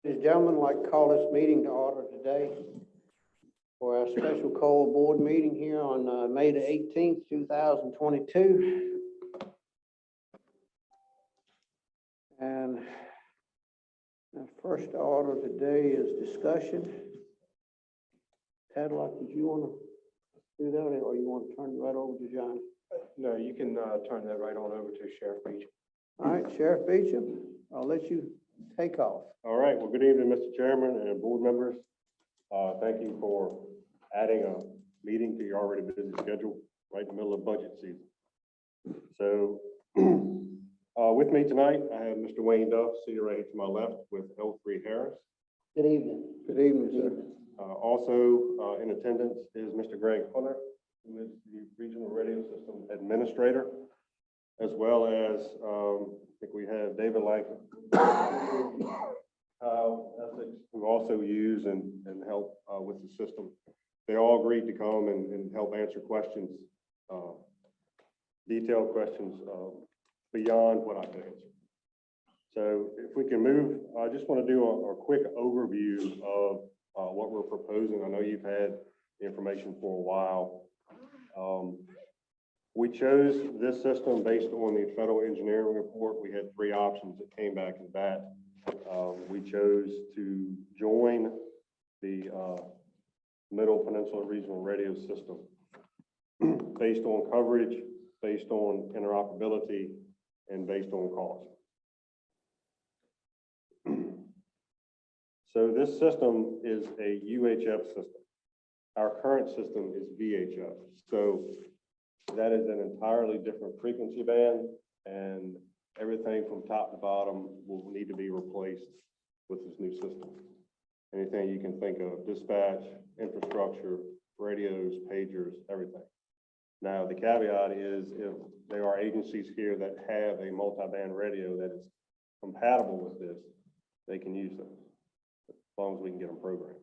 Ladies and gentlemen, I'd like to call this meeting to order today for our special call board meeting here on May the 18th, 2022. And our first order today is discussion. Tadlock, did you want to do that, or you want to turn it right over to John? No, you can turn that right on over to Sheriff Beach. All right, Sheriff Beecham, I'll let you take off. All right. Well, good evening, Mr. Chairman and board members. Thank you for adding a meeting to your already busy schedule right in the middle of budget season. So with me tonight, I have Mr. Wayne Duff, sitting right to my left with L3 Harris. Good evening. Good evening, sir. Also in attendance is Mr. Greg Hunter, who is the Regional Radio System Administrator, as well as I think we have David Langford, Kyle Essex, who also use and help with the system. They all agreed to come and help answer questions, detailed questions beyond what I can answer. So if we can move, I just want to do a quick overview of what we're proposing. I know you've had the information for a while. We chose this system based on the federal engineering report. We had three options that came back as that. We chose to join the Middle Peninsula Regional Radio System based on coverage, based on interoperability, and based on cost. So this system is a UHF system. Our current system is VHF. So that is an entirely different frequency band, and everything from top to bottom will need to be replaced with this new system. Anything you can think of, dispatch, infrastructure, radios, pagers, everything. Now, the caveat is if there are agencies here that have a multi-band radio that is compatible with this, they can use those, as long as we can get them programmed.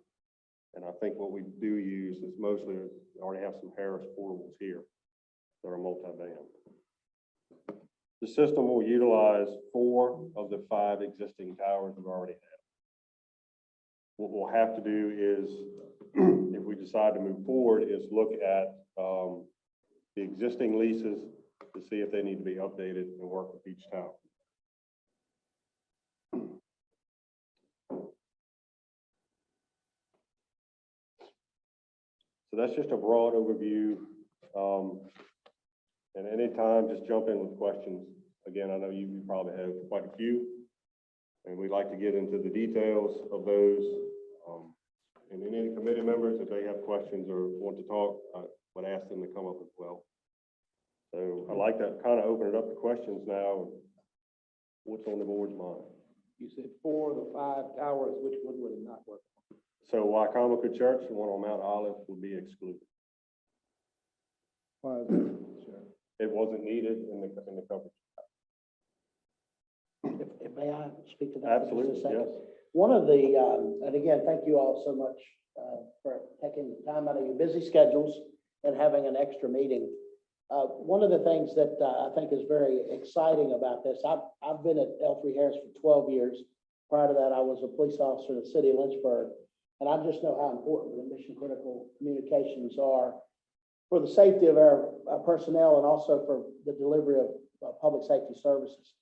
And I think what we do use is mostly, we already have some Harris portables here that are multi-band. The system will utilize 4 of the 5 existing towers we already have. What we'll have to do is, if we decide to move forward, is look at the existing leases to see if they need to be updated and work with each tower. So that's just a broad overview. And anytime, just jump in with questions. Again, I know you probably have quite a few, and we'd like to get into the details of those. And any committee members, if they have questions or want to talk, I would ask them to come up as well. So I'd like to kind of open it up to questions now. What's on the board's mind? You said 4 of the 5 towers, which one would it not work on? So Wycomico Church, the one on Mount Olive, would be excluded. Why is that, Sheriff? It wasn't needed in the coverage. If may I speak to that? Absolutely, For just a second? yes. One of the, and again, thank you all so much for taking time out of your busy schedules and having an extra meeting. One of the things that I think is very exciting about this, I've been at L3 Harris for 12 years. Prior to that, I was a police officer in the city of Lynchburg, and I just know how important the mission critical communications are for the safety of our personnel and also for the delivery of public safety services.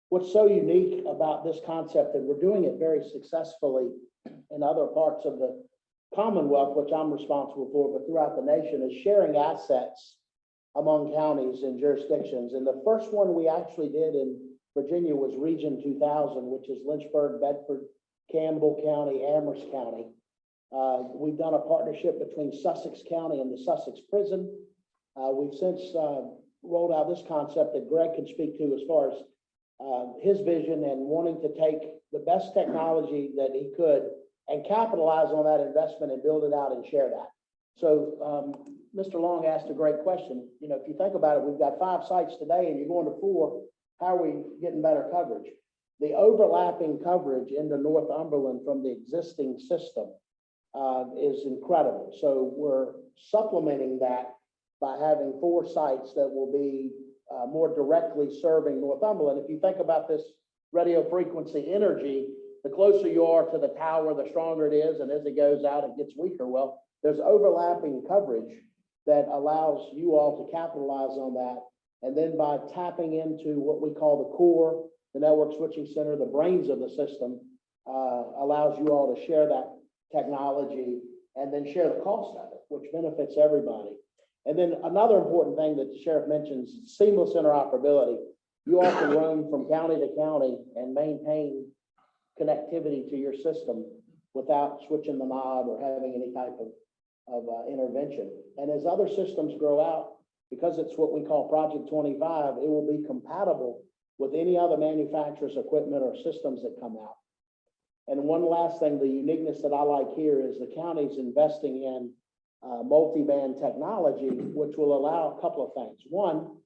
What's so unique about this concept, and we're doing it very successfully in other parts of the Commonwealth, which I'm responsible for, but throughout the nation, is sharing assets among counties and jurisdictions. And the first one we actually did in Virginia was Region 2000, which is Lynchburg, Bedford, Campbell County, Amherst County. We've done a partnership between Sussex County and the Sussex Prison. We've since rolled out this concept that Greg can speak to as far as his vision and wanting to take the best technology that he could and capitalize on that investment and build it out and share that. So Mr. Long asked a great question. You know, if you think about it, we've got 5 sites today and you're going to 4. How are we getting better coverage? The overlapping coverage into Northumberland from the existing system is incredible. So we're supplementing that by having 4 sites that will be more directly serving Northumberland. If you think about this radio frequency energy, the closer you are to the tower, the stronger it is, and as it goes out, it gets weaker. Well, there's overlapping coverage that allows you all to capitalize on that. And then by tapping into what we call the core, the network switching center, the brains of the system, allows you all to share that technology and then share the cost of it, which benefits everybody. And then another important thing that the sheriff mentions, seamless interoperability. You all can roam from county to county and maintain connectivity to your system without switching the knob or having any type of intervention. And as other systems grow out, because it's what we call Project 25, it will be compatible with any other manufacturer's equipment or systems that come out. And one last thing, the uniqueness that I like here is the county's investing in multi-band technology, which will allow a couple of things. One,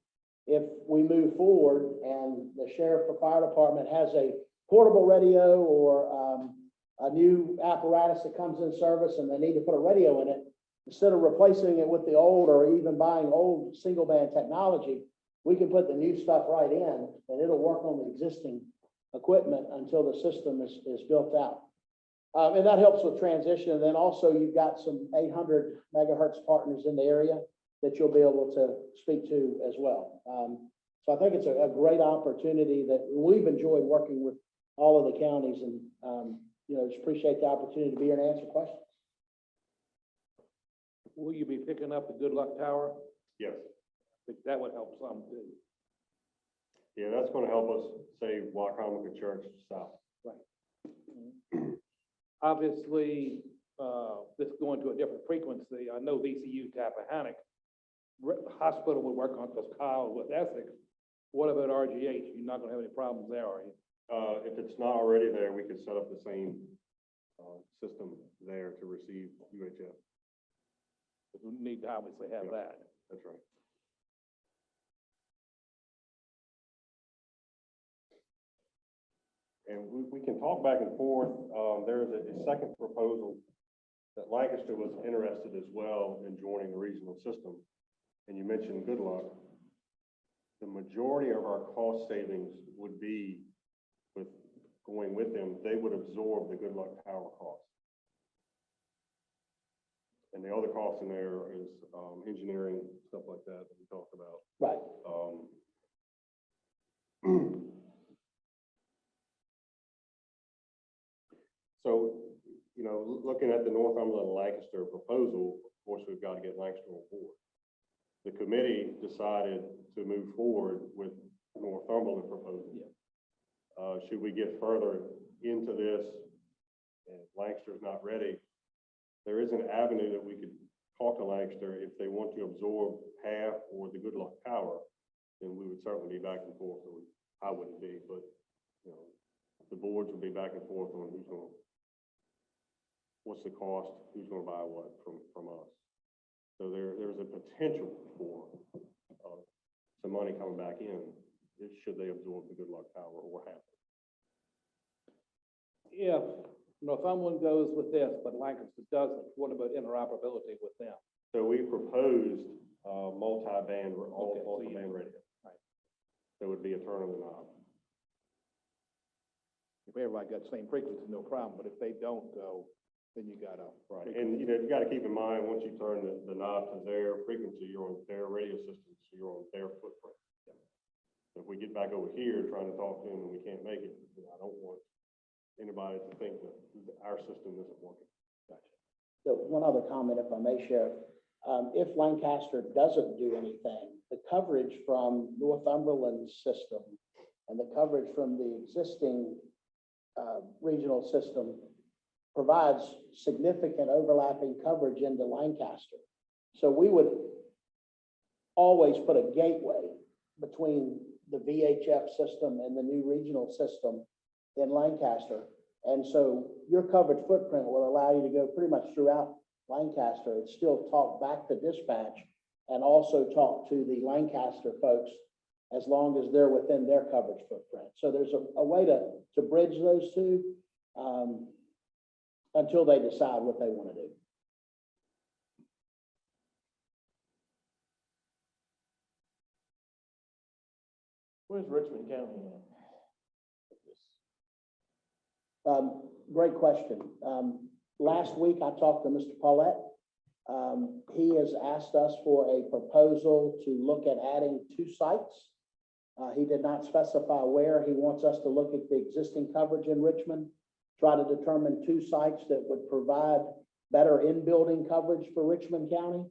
if we move forward and the sheriff or fire department has a portable radio or a new apparatus that comes in service and they need to put a radio in it, instead of replacing it with the old or even buying old single band technology, we can put the new stuff right in and it'll work on the existing equipment until the system is built out. And that helps with transition. And then also you've got some 800 megahertz partners in the area that you'll be able to speak to as well. So I think it's a great opportunity that we've enjoyed working with all of the counties, and just appreciate the opportunity to be here and answer questions. Will you be picking up the Good Luck Tower? Yes. I think that would help some too. Yeah, that's going to help us save Wycomico Church south. Obviously, this going to a different frequency. I know VCU Tappahannock Hospital will work on, because Kyle with Essex. What about RGH? You're not going to have any problems there, are you? If it's not already there, we could set up the same system there to receive UHF. We need to obviously have that. That's right. And we can talk back and forth. There is a second proposal that Lancaster was interested as well in joining the regional system. And you mentioned Good Luck. The majority of our cost savings would be with going with them. They would absorb the Good Luck Tower cost. And the other cost in there is engineering, stuff like that we talked about. Right. So, looking at the Northumberland and Lancaster proposal, of course, we've got to get Lancaster on board. The committee decided to move forward with Northumberland proposal. Yeah. Should we get further into this and Lancaster's not ready, there is an avenue that we could talk to Lancaster. If they want to absorb half or the Good Luck Tower, then we would certainly be back and forth. Or I wouldn't be, but the boards would be back and forth on what's the cost, who's going to buy what from us. So there's a potential for some money coming back in should they absorb the Good Luck Tower or half. If Northumberland goes with this, but Lancaster doesn't, what about interoperability with them? So we proposed multi-band radio. Right. There would be a turn of the knob. If everybody got the same frequency, no problem, but if they don't go, then you gotta. Right, and you got to keep in mind, once you turn the knob to their frequency, you're on their radio system, so you're on their footprint. Yeah. So if we get back over here trying to talk to them and we can't make it, I don't want anybody to think that our system isn't working. Gotcha. So one other comment, if I may, Sheriff. If Lancaster doesn't do anything, the coverage from Northumberland's system and the coverage from the existing regional system provides significant overlapping coverage into Lancaster. So we would always put a gateway between the VHF system and the new regional system in Lancaster. And so your coverage footprint will allow you to go pretty much throughout Lancaster and still talk back to dispatch and also talk to the Lancaster folks as long as they're within their coverage footprint. So there's a way to bridge those two until they decide what they want to do. Where's Richmond County at? Great question. Last week I talked to Mr. Paulette. He has asked us for a proposal to look at adding 2 sites. He did not specify where. He wants us to look at the existing coverage in Richmond, try to determine 2 sites that would provide better in-building coverage for Richmond County.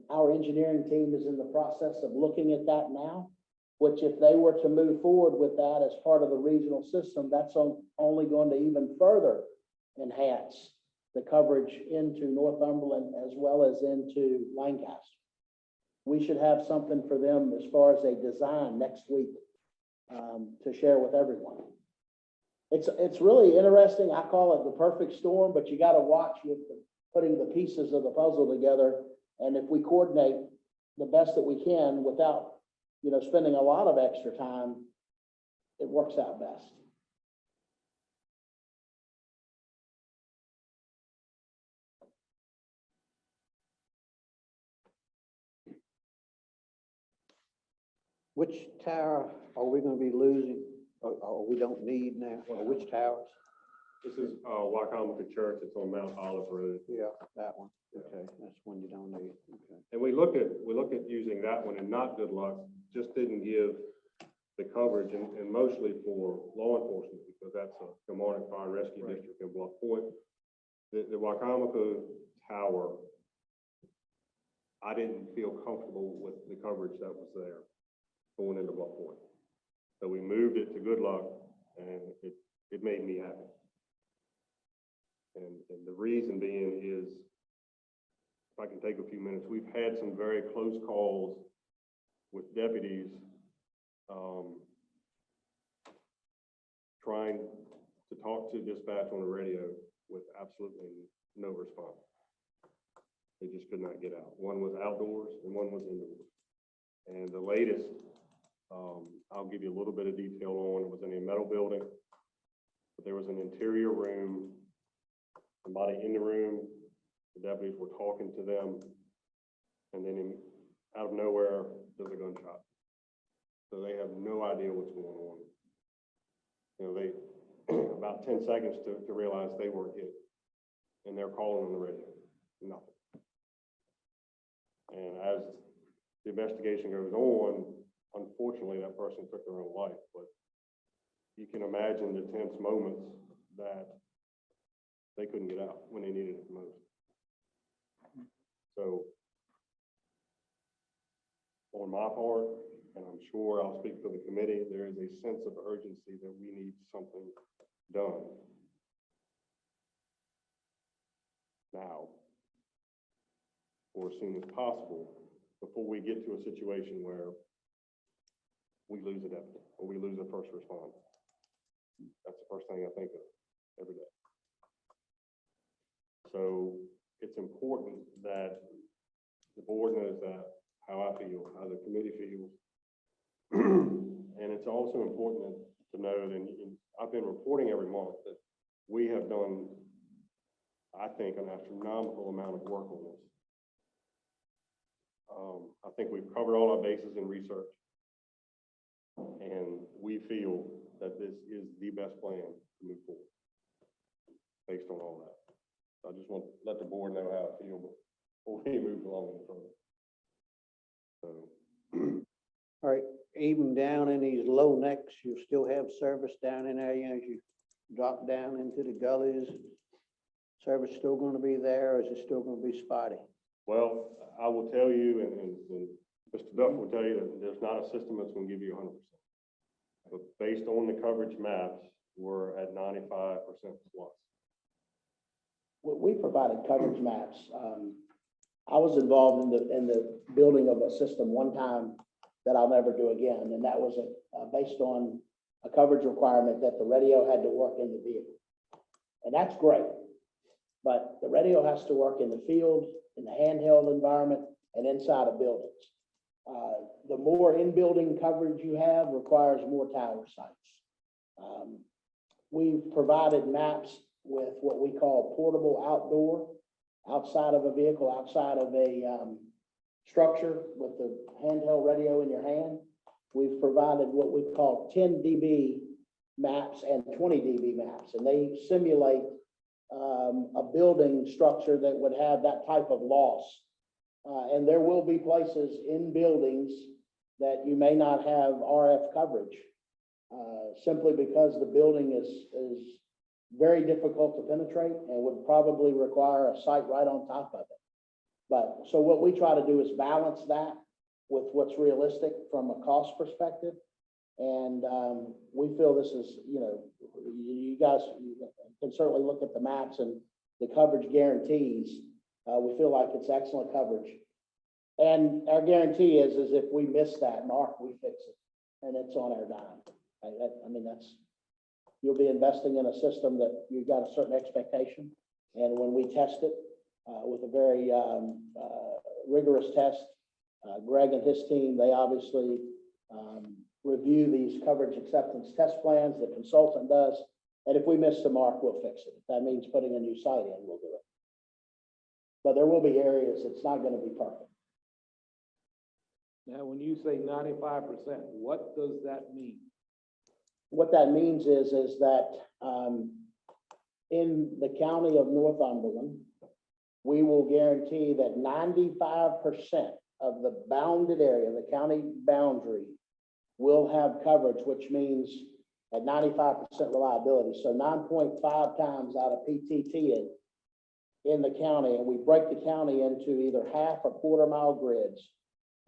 Our engineering team is in the process of looking at that now, which if they were to move forward with that as part of the regional system, that's only going to even further enhance the coverage into Northumberland as well as into Lancaster. We should have something for them as far as a design next week to share with everyone. It's really interesting. I call it the perfect storm, but you got to watch with putting the pieces of the puzzle together. And if we coordinate the best that we can without, spending a lot of extra time, it works out best. Which tower are we gonna be losing, or we don't need now, or which towers? This is, Wycomico Church. It's on Mount Olive Road. Yeah, that one, okay, that's one you don't need, okay. And we look at using that one, and not Good Luck, just didn't give the coverage, and mostly for law enforcement, because that's a Kilmarnock Fire and Rescue District in Bluff Point. The Wycomico Tower, I didn't feel comfortable with the coverage that was there going into Bluff Point. So we moved it to Good Luck, and it made me happy. And the reason being is, if I can take a few minutes, we've had some very close calls with deputies trying to talk to dispatch on the radio with absolutely no response. They just could not get out. One was outdoors and one was indoors. And the latest, I'll give you a little bit of detail on, it was in a metal building, but there was an interior room, somebody in the room, the deputies were talking to them, and then out of nowhere, there's a gunshot. So they have no idea what's going on. They, about 10 seconds to realize they weren't hit, and they're calling on the radio, nothing. And as the investigation goes on, unfortunately, that person took their own life, but you can imagine the tense moments that they couldn't get out when they needed it the most. So on my part, and I'm sure I'll speak for the committee, there is a sense of urgency that we need something done now, or as soon as possible, before we get to a situation where we lose a deputy or we lose a first responder. That's the first thing I think of every day. So it's important that the board knows that, how I feel, how the committee feels. And it's also important to know that, and I've been reporting every month, that we have done, I think, an astronomical amount of work on this. I think we've covered all our bases in research, and we feel that this is the best plan to move forward based on all that. So I just want to let the board know how I feel before we move along further. So, All right, even down in these low necks, you still have service down in there, as you drop down into the gullies. Service still gonna be there, or is it still gonna be spotty? well, I will tell you, and Mr. Duff will tell you, that there's not a system that's going to give you 100%. But based on the coverage maps, we're at 95% plus. We provided coverage maps. I was involved in the building of a system one time that I'll never do again, and that was based on a coverage requirement that the radio had to work in the vehicle. And that's great, but the radio has to work in the field, in the handheld environment, and inside of buildings. The more in-building coverage you have requires more tower sites. We've provided maps with what we call portable outdoor, outside of a vehicle, outside of a structure with the handheld radio in your hand. We've provided what we call 10 dB maps and 20 dB maps, and they simulate a building structure that would have that type of loss. And there will be places in buildings that you may not have RF coverage, simply because the building is very difficult to penetrate and would probably require a site right on top of it. But, so what we try to do is balance that with what's realistic from a cost perspective. And we feel this is, you guys can certainly look at the maps and the coverage guarantees. We feel like it's excellent coverage. And our guarantee is if we miss that mark, we fix it, and it's on our dime. I mean, you'll be investing in a system that you've got a certain expectation. And when we test it with a very rigorous test, Greg and his team, they obviously review these coverage acceptance test plans, the consultant does. And if we miss the mark, we'll fix it. If that means putting a new site in, we'll do it. But there will be areas it's not going to be perfect. Now, when you say 95%, what does that mean? What that means is that in the county of Northumberland, we will guarantee that 95% of the bounded area, the county boundary, will have coverage, which means at 95% reliability. So 9.5 times out of PTT in the county, and we break the county into either half or quarter mile grids,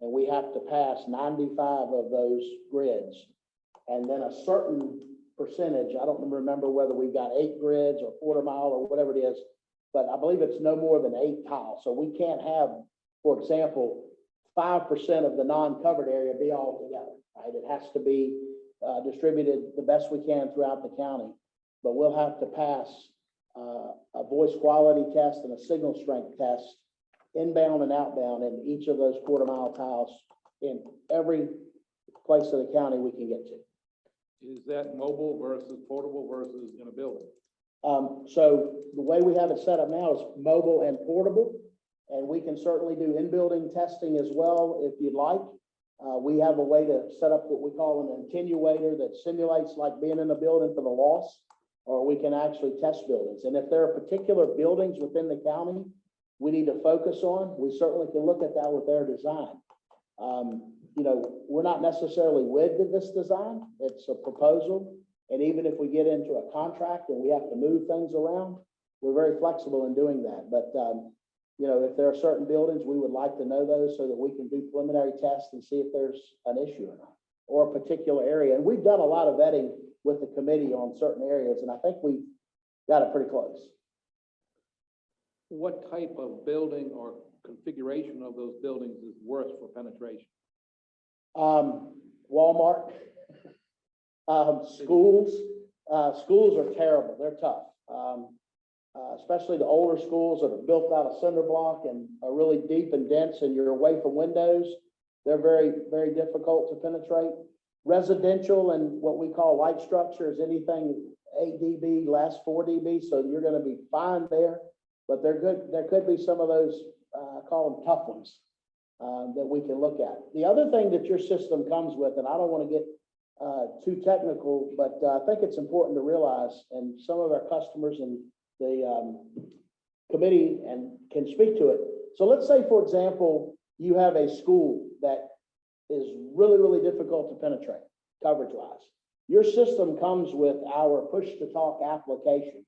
and we have to pass 95 of those grids. And then a certain percentage, I don't remember whether we got 8 grids or quarter mile or whatever it is, but I believe it's no more than 8 tiles. So we can't have, for example, 5% of the non-covered area be all together, right? It has to be distributed the best we can throughout the county, but we'll have to pass a voice quality test and a signal strength test, inbound and outbound, in each of those quarter mile tiles in every place of the county we can get to. Is that mobile versus portable versus in a building? So the way we have it set up now is mobile and portable, and we can certainly do in-building testing as well if you'd like. We have a way to set up what we call an attenuator that simulates like being in a building for the loss, or we can actually test buildings. And if there are particular buildings within the county we need to focus on, we certainly can look at that with their design. We're not necessarily wed to this design. It's a proposal. And even if we get into a contract and we have to move things around, we're very flexible in doing that. But, if there are certain buildings, we would like to know those so that we can do preliminary tests and see if there's an issue or not, or a particular area. And we've done a lot of vetting with the committee on certain areas, and I think we've got it pretty close. What type of building or configuration of those buildings is worse for penetration? Walmart, schools are terrible. They're tough. Especially the older schools that are built out of cinder block and are really deep and dense and you're away from windows. They're very, very difficult to penetrate. Residential and what we call light structure is anything 8 dB, less 4 dB. So you're going to be fine there, but they're good. There could be some of those, I call them tough ones, that we can look at. The other thing that your system comes with, and I don't want to get too technical, but I think it's important to realize, and some of our customers and the committee and can speak to it. So let's say, for example, you have a school that is really, really difficult to penetrate coverage-wise. Your system comes with our push-to-talk application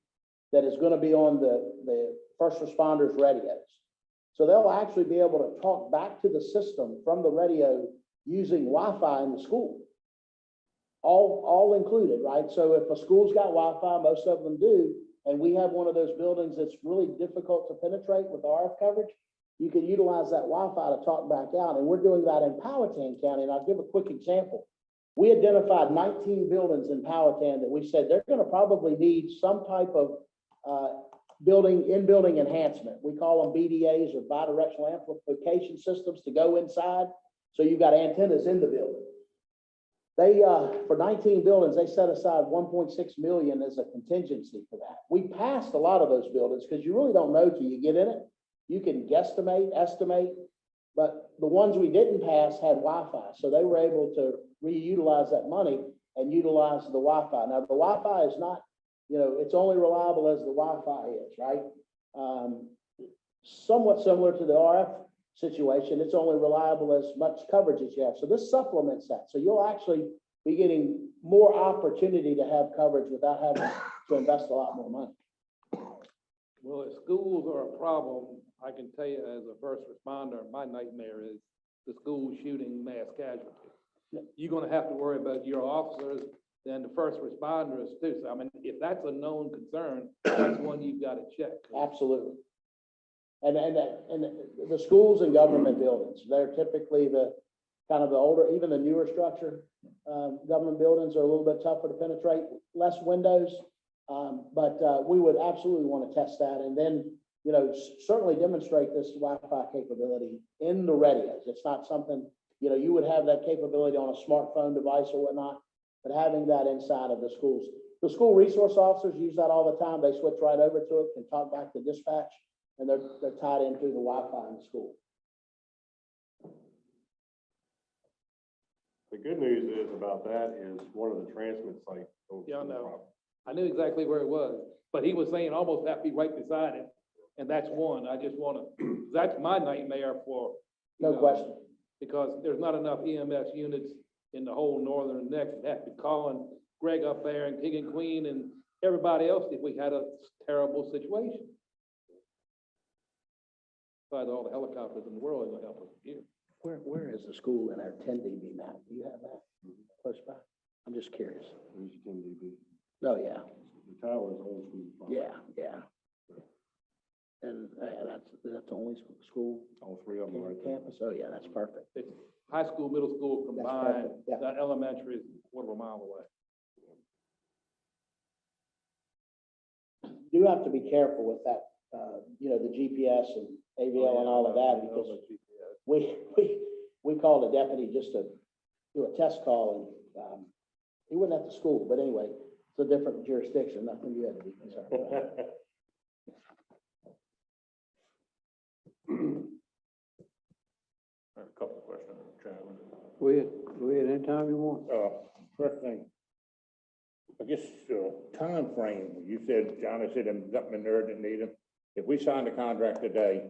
that is going to be on the first responders' radios. So they'll actually be able to talk back to the system from the radio using Wi-Fi in the school. All included, right? So if a school's got Wi-Fi, most of them do, and we have one of those buildings that's really difficult to penetrate with RF coverage, you can utilize that Wi-Fi to talk back out. And we're doing that in Powhatan County. And I'll give a quick example. We identified 19 buildings in Powhatan that we said they're going to probably need some type of in-building enhancement. We call them BDAs, or bidirectional amplification systems, to go inside. So you've got antennas in the building. They, for 19 buildings, they set aside 1.6 million as a contingency for that. We passed a lot of those buildings because you really don't know till you get in it. You can guesstimate, estimate, but the ones we didn't pass had Wi-Fi. So they were able to reutilize that money. and utilize the Wi-Fi. Now, the Wi-Fi is not, it's only reliable as the Wi-Fi is, right? Somewhat similar to the RF situation, it's only reliable as much coverage as you have. So this supplements that. So you'll actually be getting more opportunity to have coverage without having to invest a lot more money. Well, if schools are a problem, I can tell you as a first responder, my nightmare is the school shooting mass casualties. You're gonna have to worry about your officers and the first responders too. So I mean, if that's a known concern, that's one you've got to check. Absolutely. And the schools and government buildings, they're typically the kind of the older, even the newer structure. Government buildings are a little bit tougher to penetrate, less windows. But we would absolutely want to test that and then, certainly demonstrate this Wi-Fi capability in the radios. It's not something, you would have that capability on a smartphone device or whatnot, but having that inside of the schools. The school resource officers use that all the time. They switch right over to it, can talk back to dispatch, and they're tied in through the Wi-Fi in the school. The good news is about that is one of the transmit sites. Yeah, I know. I knew exactly where it was, but he was saying almost have to be right beside it. And that's one, I just wanna, that's my nightmare for. No question. Because there's not enough EMS units in the whole northern neck. You'd have to be calling Greg up there and King and Queen and everybody else if we had a terrible situation. Besides all the helicopters in the world, it'll help us here. Where is the school in our 10 dB map? Do you have that close by? I'm just curious. There's your 10 dB. Oh, yeah, The tower is old school. yeah. And that's the only school All three of them are right there. campus? Oh, yeah, that's perfect. It's high school, middle school That's combined, perfect, yeah. the elementary is a quarter of a mile away. You have to be careful with that, the GPS and AVL and all of that, because we called a deputy just to do a test call, and he wasn't at the school, but anyway, it's a different jurisdiction, nothing you had to be concerned about. I have a couple of questions, Chairman. Go ahead, anytime you want. First thing, I guess, time frame. You said, Johnny said, something urgent needed. If we signed a contract today,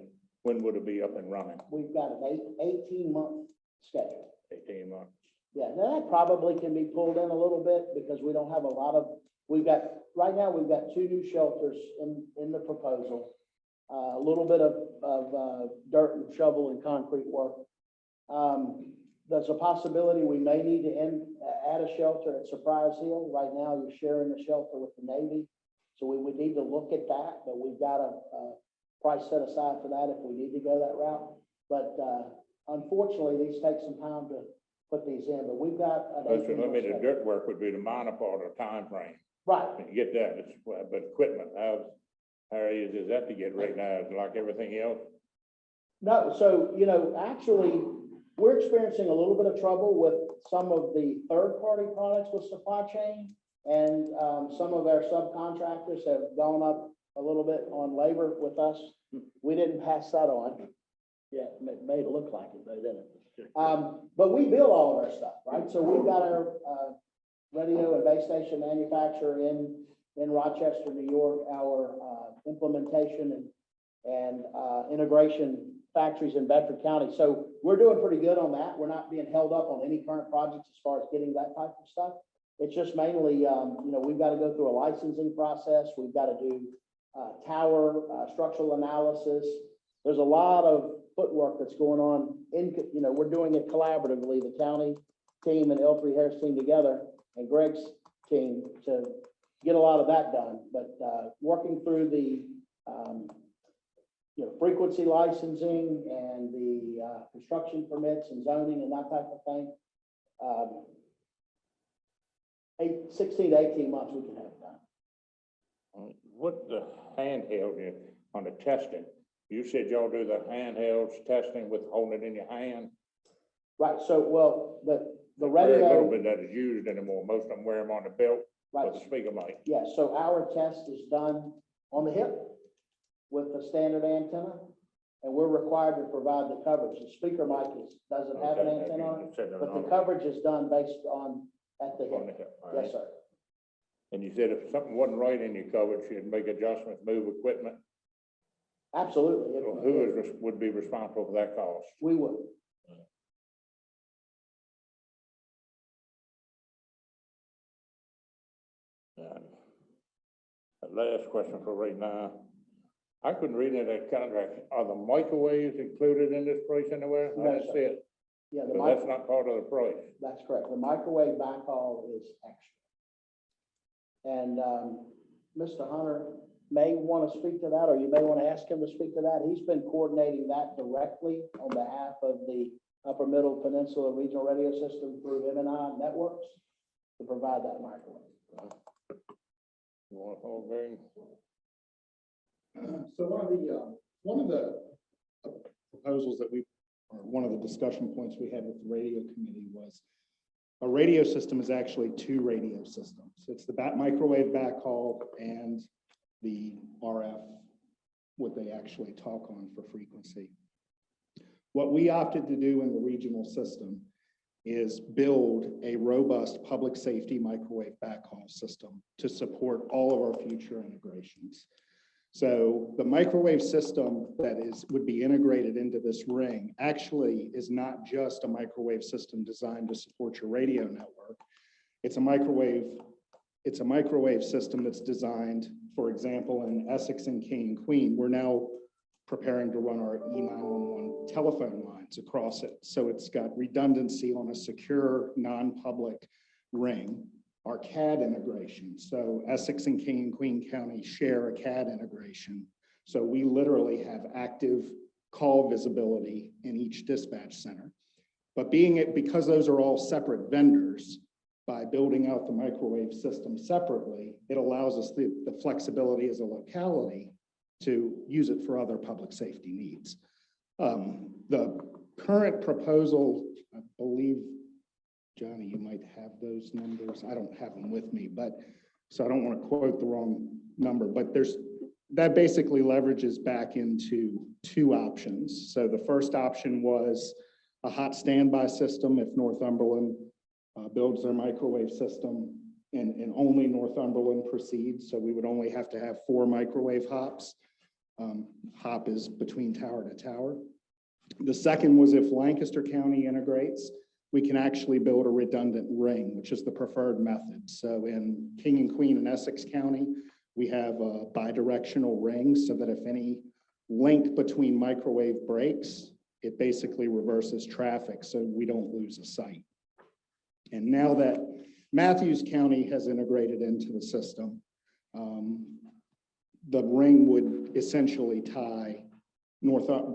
when would it be up and running? We've got an 18-month schedule. 18 months. Yeah, now that probably can be pulled in a little bit because we don't have a lot of, right now, we've got 2 new shelters in the proposal. A little bit of dirt and shovel and concrete work. There's a possibility we may need to add a shelter at Surprise Hill. Right now, you're sharing a shelter with the Navy. So we would need to look at that, but we've got a price set aside for that if we need to go that route. But unfortunately, these take some time to put these in, but we've got an That's 18 what I mean, the month dirt work would be the minor part of the time frame. Right. You get that, but equipment, how easy is that to get right now? Is it like everything else? No, so, actually, we're experiencing a little bit of trouble with some of the third-party products with supply chain. And some of our subcontractors have gone up a little bit on labor with us. We didn't pass that on. Yeah, it made it look like it, though, didn't it? But we build all of our stuff, right? So we've got our radio and base station manufacturer in Rochester, New York, our implementation and integration factories in Bedford County. So we're doing pretty good on that. We're not being held up on any current projects as far as getting that type of stuff. It's just mainly, we've got to go through a licensing process. We've got to do tower structural analysis. There's a lot of footwork that's going on we're doing it collaboratively, the county team and L3 Harris team together and Greg's team to get a lot of that done. But working through the frequency licensing and the construction permits and zoning and that type of thing. 16 to 18 months we can have it done. What the handheld is on the testing? You said y'all do the handhelds testing with holding it in your hand? Right, so, well, the Very little radio, bit that is used anymore. Most of them wear them on the belt right, with the speaker mic. yeah, so our test is done on the hip with the standard antenna, and we're required to provide the coverage. The speaker mic doesn't have an Okay, antenna on it, you said that but the on- coverage is done based on at the On the hip. hip, all right. Yes, sir. And you said if something wasn't right in your coverage, you'd make adjustments, move equipment. Absolutely. So who would be responsible for that cost? We would. And the last question for right now. I couldn't read in that contract. Are the microwaves included in this price anywhere? I No, didn't sir. see it. Yeah, So that's not part of the price. that's correct. The microwave backhaul is extra. And, Mr. Hunter may want to speak to that, or you may want to ask him to speak to that. He's been coordinating that directly on behalf of the Upper Middle Peninsula Regional Radio System through M&I Networks to provide that microwave. You want to hold, Greg? So one of the proposals that or one of the discussion points we had with the radio committee was a radio system is actually two radio systems. It's the microwave backhaul and the RF, what they actually talk on for frequency. What we opted to do in the regional system is build a robust public safety microwave backhaul system to support all of our future integrations. So the microwave system that would be integrated into this ring actually is not just a microwave system designed to support your radio network. It's a microwave system that's designed, for example, in Essex and King and Queen, we're now preparing to run our E911 telephone lines across it. So it's got redundancy on a secure, non-public ring. Our CAD integration. So Essex and King and Queen County share a CAD integration. So we literally have active call visibility in each dispatch center. But because those are all separate vendors, by building out the microwave system separately, it allows us the flexibility as a locality to use it for other public safety needs. The current proposal, I believe, Johnny, you might have those numbers. I don't have them with me, so I don't want to quote the wrong number, but that basically leverages back into two options. So the first option was a hot standby system if Northumberland builds their microwave system and only Northumberland proceeds. So we would only have to have 4 microwave hops. Hop is between tower to tower. The second was if Lancaster County integrates, we can actually build a redundant ring, which is the preferred method. So in King and Queen and Essex County, we have a bidirectional ring so that if any link between microwave breaks, it basically reverses traffic so we don't lose a site. And now that Matthews County has integrated into the system, the ring would essentially tie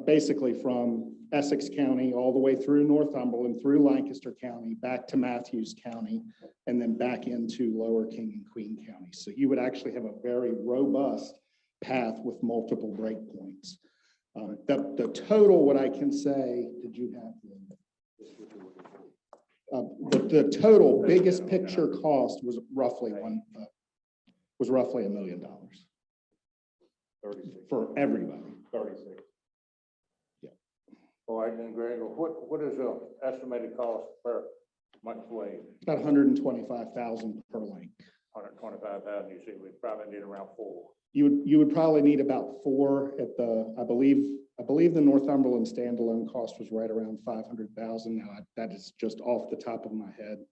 basically from Essex County all the way through Northumberland, through Lancaster County, back to Matthews County, and then back into Lower King and Queen County. So you would actually have a very robust path with multiple breakpoints. The total, what I can say, did you have the total biggest picture cost was roughly $1 million 36. for everybody. 36. All right, then, Greg, what is the estimated cost per microwave? About 125,000 per link. 125,000, you see, we probably need around 4. You would probably need about 4 at I believe the Northumberland standalone cost was right around 500,000. Now that is just off the top of my head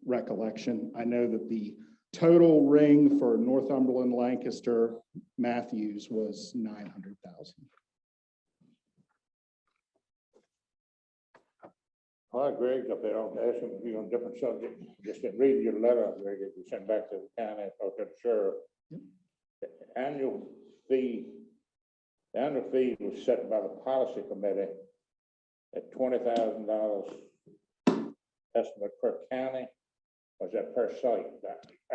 recollection. I know that the total ring for Northumberland, Lancaster, Matthews was 900,000. All right, Greg, up there, I'll ask him if you're on a different subject. Just didn't read your letter, Greg, that you sent back to the county or to the sheriff. The annual fee was set by the policy committee at $20,000 estimate per county. Or is that per site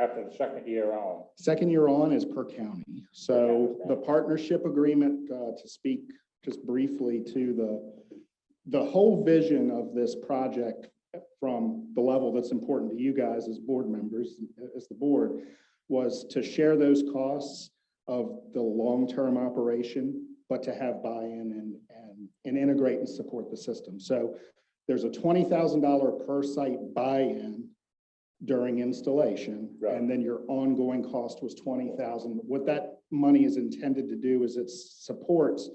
after the second year on? Second year on is per county. So the partnership agreement, to speak just briefly to the whole vision of this project from the level that's important to you guys as board members, as the board, was to share those costs of the long-term operation, but to have buy-in and integrate and support the system. So there's a $20,000 per site buy-in during installation. Right. And then your ongoing cost was 20,000. What that money is intended to do is it supports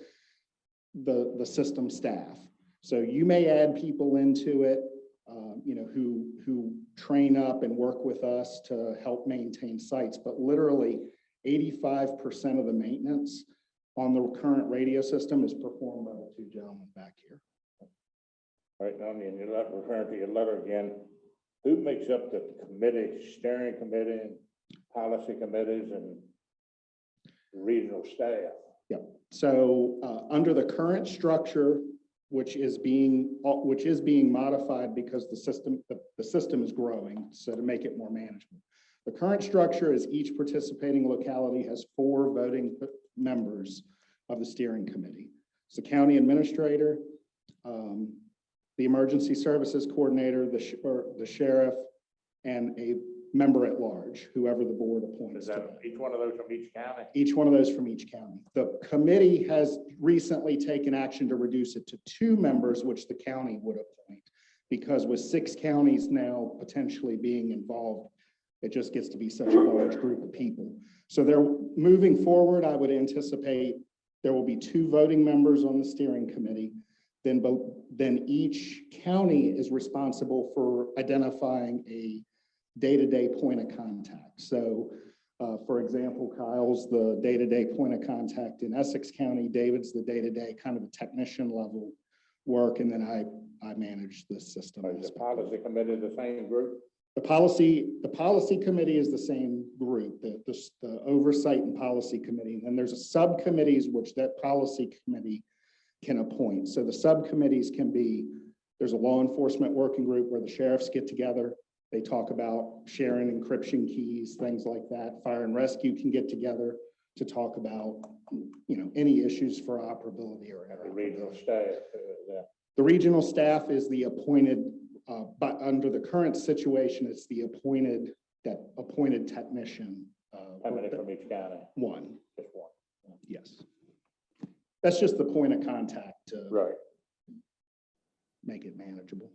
the system staff. So you may add people into it, who train up and work with us to help maintain sites, but literally 85% of the maintenance on the current radio system is performed by the two gentlemen back here. All right, now, in your letter, referring to your letter again, who makes up the committee, steering committee, and policy committees and regional staff? So under the current structure, which is being modified because the system is growing, so to make it more manageable. The current structure is each participating locality has 4 voting members of the steering committee. It's the county administrator, the emergency services coordinator, the sheriff, and a member at large, whoever the board appoints. Is that each one of those from each county? Each one of those from each county. The committee has recently taken action to reduce it to 2 members, which the county would appoint. Because with 6 counties now potentially being involved, it just gets to be such a large group of people. So they're moving forward. I would anticipate there will be 2 voting members on the steering committee. Then each county is responsible for identifying a day-to-day point of contact. So for example, Kyle's the day-to-day point of contact in Essex County. David's the day-to-day kind of the technician level work. And then I manage the system. Is the policy committee the same group? The policy committee is the same group, the oversight and policy committee. And there's a subcommittees which that policy committee can appoint. So the subcommittees can be, there's a law enforcement working group where the sheriffs get together. They talk about sharing encryption keys, things like that. Fire and rescue can get together to talk about, any issues for operability or The regional staff, The regional staff is the appointed, but under the current situation, it's the appointed technician. how many from each county? 1, Just one. yes. That's just the point of contact to Right. make it manageable.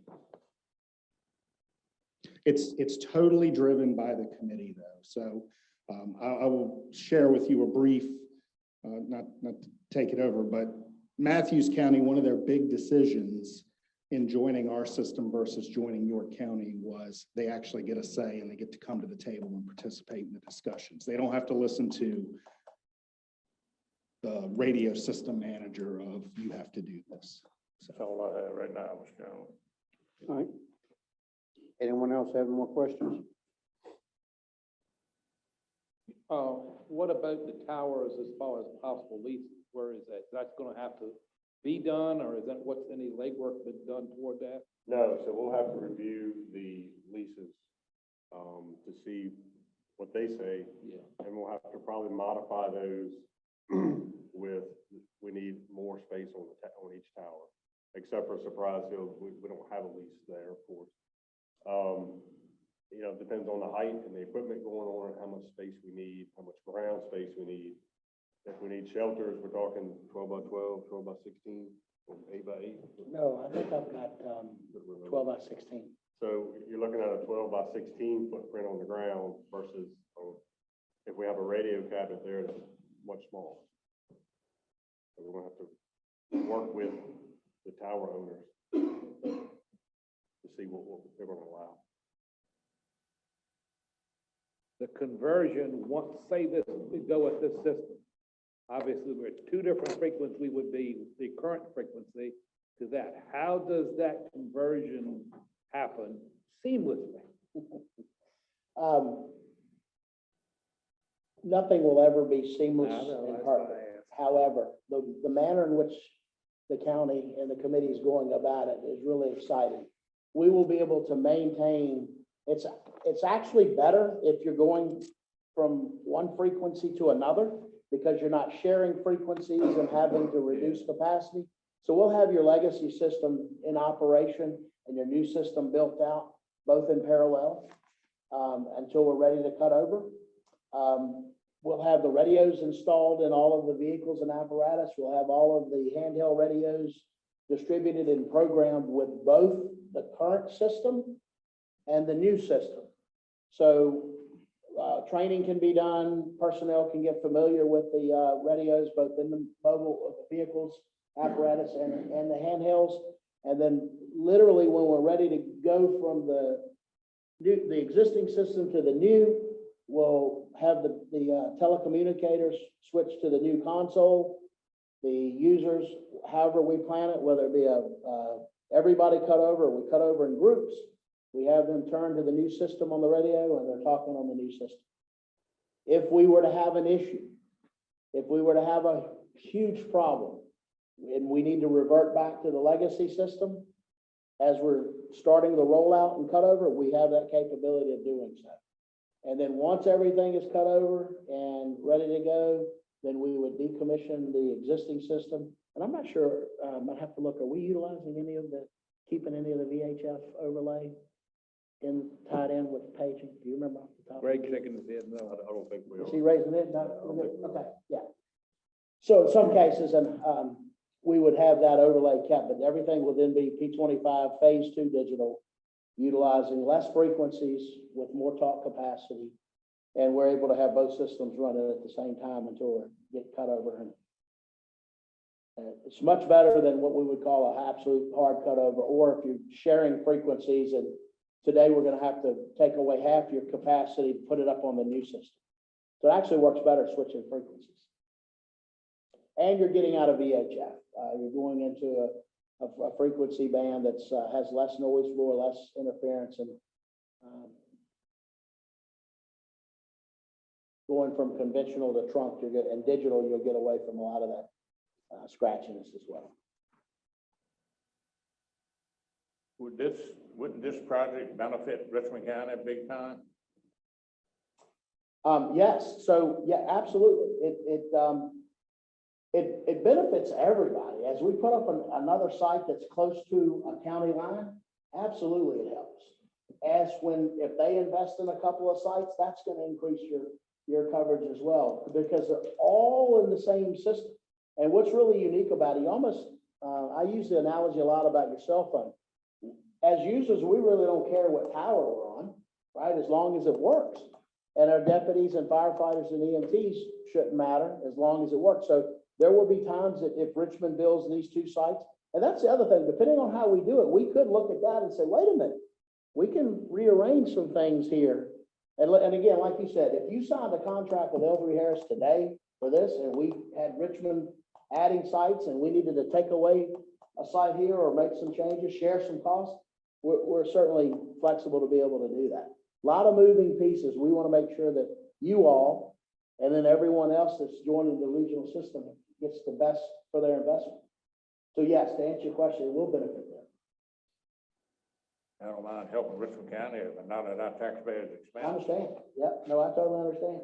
It's totally driven by the committee though. So I will share with you a brief, not to take it over, but Matthews County, one of their big decisions in joining our system versus joining York County was they actually get a say and they get to come to the table and participate in the discussions. They don't have to listen to the radio system manager of you have to do this. That's all I have right now, Mr. Chairman. All right. Anyone else have more questions? What about the towers as far as possible leases? Where is that? That's gonna have to be done, or is that, what's any legwork been done toward that? No, so we'll have to review the leases, to see what they say. Yeah. And we'll have to probably modify those with, we need more space on on each tower, except for Surprise Hill, we don't have a lease there, of course. It depends on the height and the equipment going on, and how much space we need, how much ground space we need. If we need shelters, we're talking 12 by 12, 12 by 16, 8 by 8. No, I think I've got 12 by 16. So you're looking at a 12 by 16 footprint on the ground versus if we have a radio cabinet there, that's much smaller. So we're gonna have to work with the tower owners to see what they're gonna allow. The conversion, say this, we go with this system. Obviously, we're at 2 different frequencies would be the current frequency to that. How does that conversion happen seamlessly? Nothing will ever be seamless I know, and that's why I perfect. asked. However, the manner in which the county and the committee is going about it is really exciting. We will be able to maintain, it's actually better if you're going from one frequency to another, because you're not sharing frequencies and having to reduce capacity. So we'll have your legacy system in operation and your new system built out, both in parallel, until we're ready to cut over. We'll have the radios installed in all of the vehicles and apparatus. We'll have all of the handheld radios distributed and programmed with both the current system and the new system. So, training can be done, personnel can get familiar with the, radios, both in the mobile vehicles, apparatus and the handhelds. And then literally when we're ready to go from the existing system to the new, we'll have the telecommunicators switch to the new console. The users, however we plan it, whether it be everybody cut over, or we cut over in groups, we have them turn to the new system on the radio and they're talking on the new system. If we were to have an issue, if we were to have a huge problem, and we need to revert back to the legacy system, as we're starting the rollout and cut over, we have that capability of doing so. And then once everything is cut over and ready to go, then we would decommission the existing system. And I'm not sure, I'd have to look, are we utilizing keeping any of the VHF overlay tied in with paging? Do you remember off the top? Greg shaking his head, no. I don't think we Is are. he raising it? No? Okay, yeah. So in some cases, and we would have that overlay kept, but everything will then be P25 phase 2 digital, utilizing less frequencies with more talk capacity. And we're able to have both systems running at the same time until we get cut over. And it's much better than what we would call an absolute hard cutover, or if you're sharing frequencies, and today we're gonna have to take away half your capacity to put it up on the new system. So it actually works better switching frequencies. And you're getting out of VHF. You're going into a frequency band that's has less noise floor, less interference, and going from conventional to trunk, and digital, you'll get away from a lot of that scratchiness as well. Wouldn't this project benefit Richmond County big time? Yes, so yeah, absolutely. It benefits everybody. As we put up another site that's close to a county line, absolutely it helps. If they invest in a couple of sites, that's going to increase your coverage as well, because they're all in the same system. And what's really unique about it, I use the analogy a lot about your cell phone. As users, we really don't care what tower we're on, right? As long as it works. And our deputies and firefighters and EMTs shouldn't matter as long as it works. So there will be times that if Richmond builds these two sites, and that's the other thing, depending on how we do it, we could look at that and say, wait a minute, we can rearrange some things here. And again, like you said, if you signed a contract with L3 Harris today for this, and we had Richmond adding sites and we needed to take away a site here or make some changes, share some costs, we're certainly flexible to be able to do that. A lot of moving pieces. We want to make sure that you all, and then everyone else that's joining the regional system, gets the best for their investment. So yes, to answer your question, it will benefit them. I don't mind helping Richmond County, but not at our taxpayers' I expense. understand. Yeah, no, I totally understand.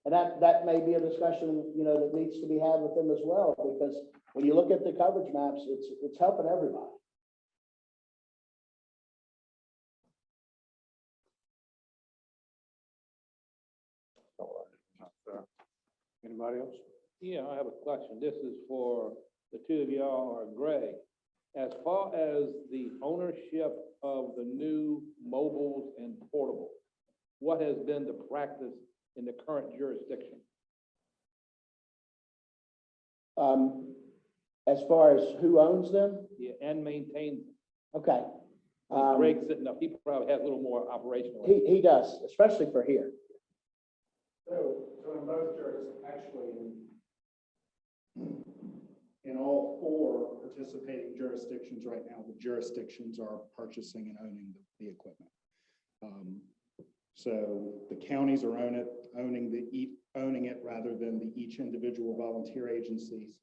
And that may be a discussion, that needs to be had with them as well, because when you look at the coverage maps, it's helping everybody. Anybody else? Yeah, I have a question. This is for the two of y'all or Greg. As far as the ownership of the new mobiles and portables, what has been the practice in the current jurisdiction? As far as who owns them, Yeah, and maintains them? okay. Greg's sitting up, he probably has a little more operational. He does, especially for here. So in both actually, in all 4 participating jurisdictions right now, the jurisdictions are purchasing and owning the equipment. So the counties are owning it rather than each individual volunteer agencies.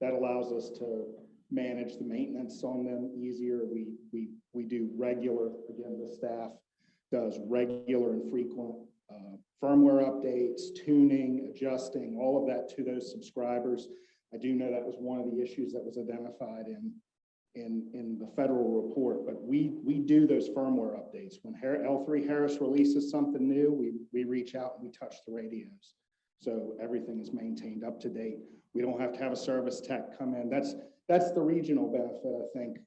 That allows us to manage the maintenance on them easier. We do regular, again, the staff does regular and frequent firmware updates, tuning, adjusting, all of that to those subscribers. I do know that was one of the issues that was identified in the federal report, but we do those firmware updates. When L3 Harris releases something new, we reach out and we touch the radios. So everything is maintained up to date. We don't have to have a service tech come in. That's the regional benefit, I think,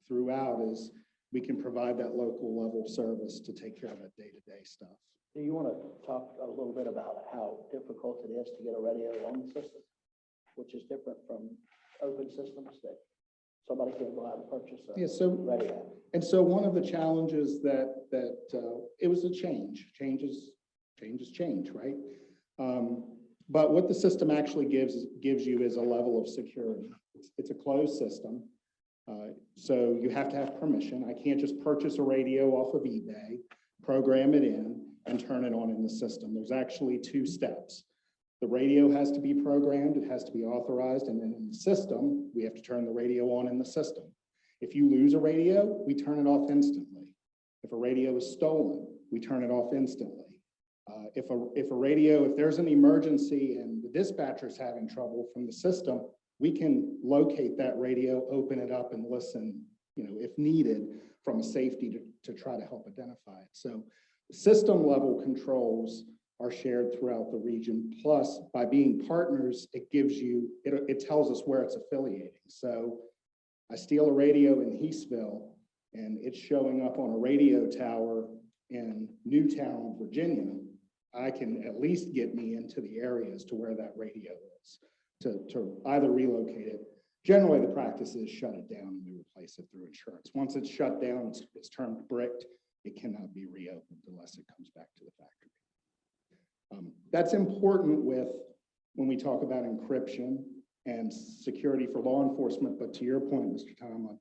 throughout is we can provide that local level service to take care of that day-to-day stuff. Do you want to talk a little bit about how difficult it is to get a radio on the system, which is different from open systems that somebody can go out and purchase a Yeah, so, radio? and so one of the challenges that it was a change, change, right? But what the system actually gives you is a level of security. It's a closed system. So you have to have permission. I can't just purchase a radio off of eBay, program it in, and turn it on in the system. There's actually 2 steps. The radio has to be programmed, it has to be authorized, and then in the system, we have to turn the radio on in the system. If you lose a radio, we turn it off instantly. If a radio is stolen, we turn it off instantly. If there's an emergency and the dispatcher is having trouble from the system, we can locate that radio, open it up and listen, if needed from a safety to try to help identify it. So system level controls are shared throughout the region. Plus, by being partners, it tells us where it's affiliating. So I steal a radio in Heathville and it's showing up on a radio tower in Newtown, Virginia. I can at least get me into the areas to where that radio is to either relocate it. Generally, the practice is shut it down and we replace it through insurance. Once it's shut down, it's termed bricked. It cannot be reopened unless it comes back to the factory. That's important when we talk about encryption and security for law enforcement. But to your point, Mr. Tomlin,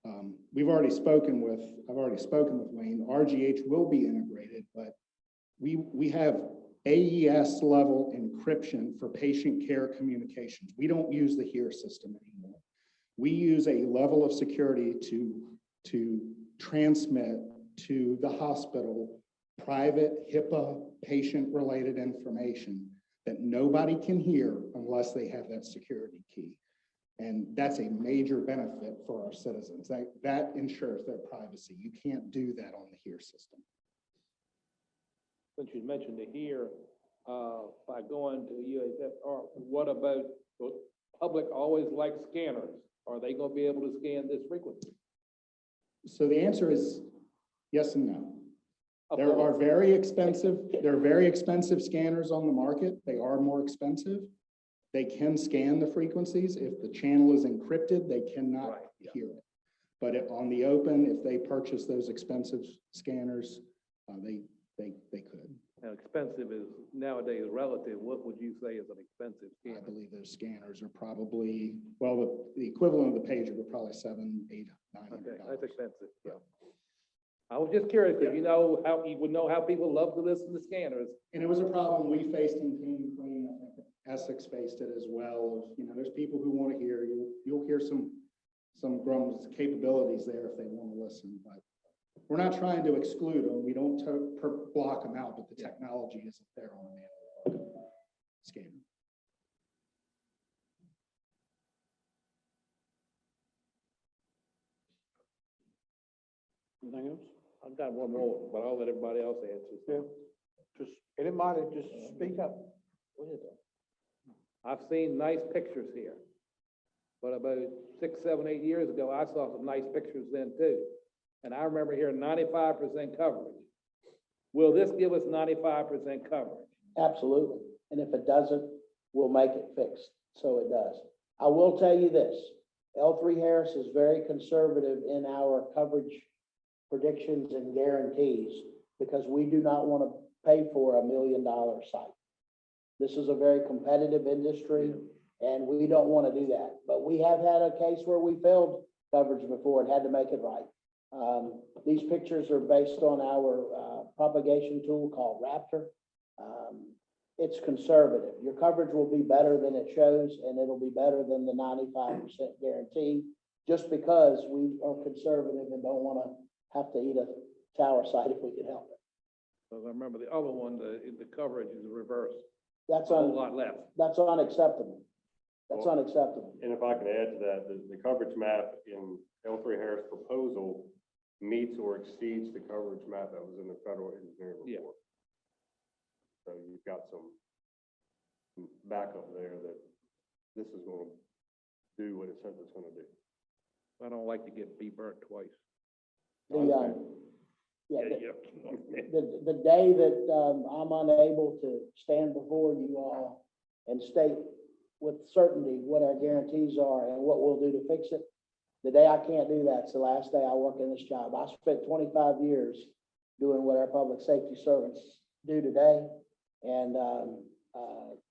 I've already spoken with Wayne. RGH will be integrated, but we have AES level encryption for patient care communications. We don't use the HERE system anymore. We use a level of security to transmit to the hospital private HIPAA patient-related information that nobody can hear unless they have that security key. And that's a major benefit for our citizens. That ensures their privacy. You can't do that on the HERE system. Since you mentioned it here, by going to UHF, what about the public always likes scanners? Are they going to be able to scan this frequency? So the answer is yes and no. Okay. There are very expensive scanners on the market. They are more expensive. They can scan the frequencies. If the channel is encrypted, they cannot hear it. But on the open, if they purchase those expensive scanners, they could. Now, expensive is nowadays relative. What would you say is an expensive I scanner? believe those scanners are probably, well, the equivalent of the pager were probably $700, $800, $900. Okay, that's expensive. Yeah. I was just curious because you would know how people love to listen to scanners. And it was a problem we faced in King and Queen. I think Essex faced it as well. There's people who want to hear. You'll hear some grumbles, capabilities there if they want to listen, but we're not trying to exclude them. We don't block them out, but the technology isn't there on an analog scanner. Anything else? I've got one more, but I'll let everybody else answer. Yeah. Just anybody, just speak up. What is it? I've seen nice pictures here, but about 6, 7, 8 years ago, I saw some nice pictures then too. And I remember hearing 95% coverage. Will this give us 95% coverage? Absolutely. And if it doesn't, we'll make it fixed. So it does. I will tell you this, L3 Harris is very conservative in our coverage predictions and guarantees because we do not want to pay for $1 million site. This is a very competitive industry and we don't want to do that. But we have had a case where we failed coverage before and had to make it right. These pictures are based on our propagation tool called Raptor. It's conservative. Your coverage will be better than it shows, and it'll be better than the 95% guarantee, just because we are conservative and don't want to have to eat a tower site if we can help it. Because I remember the other one, the coverage is reversed. That's A whole lot less. That's unacceptable. That's unacceptable. And if I can add to that, the coverage map in L3 Harris proposal meets or exceeds the coverage map that was in the federal engineering report. Yeah. So you've got some backup there that this is going to do what it says it's going to do. I don't like to get burnt twice. The, yeah, Yeah. the day that, I'm unable to stand before you all and state with certainty what our guarantees are and what we'll do to fix it, the day I can't do that's the last day I work in this job. I spent 25 years doing what our public safety servants do today. And,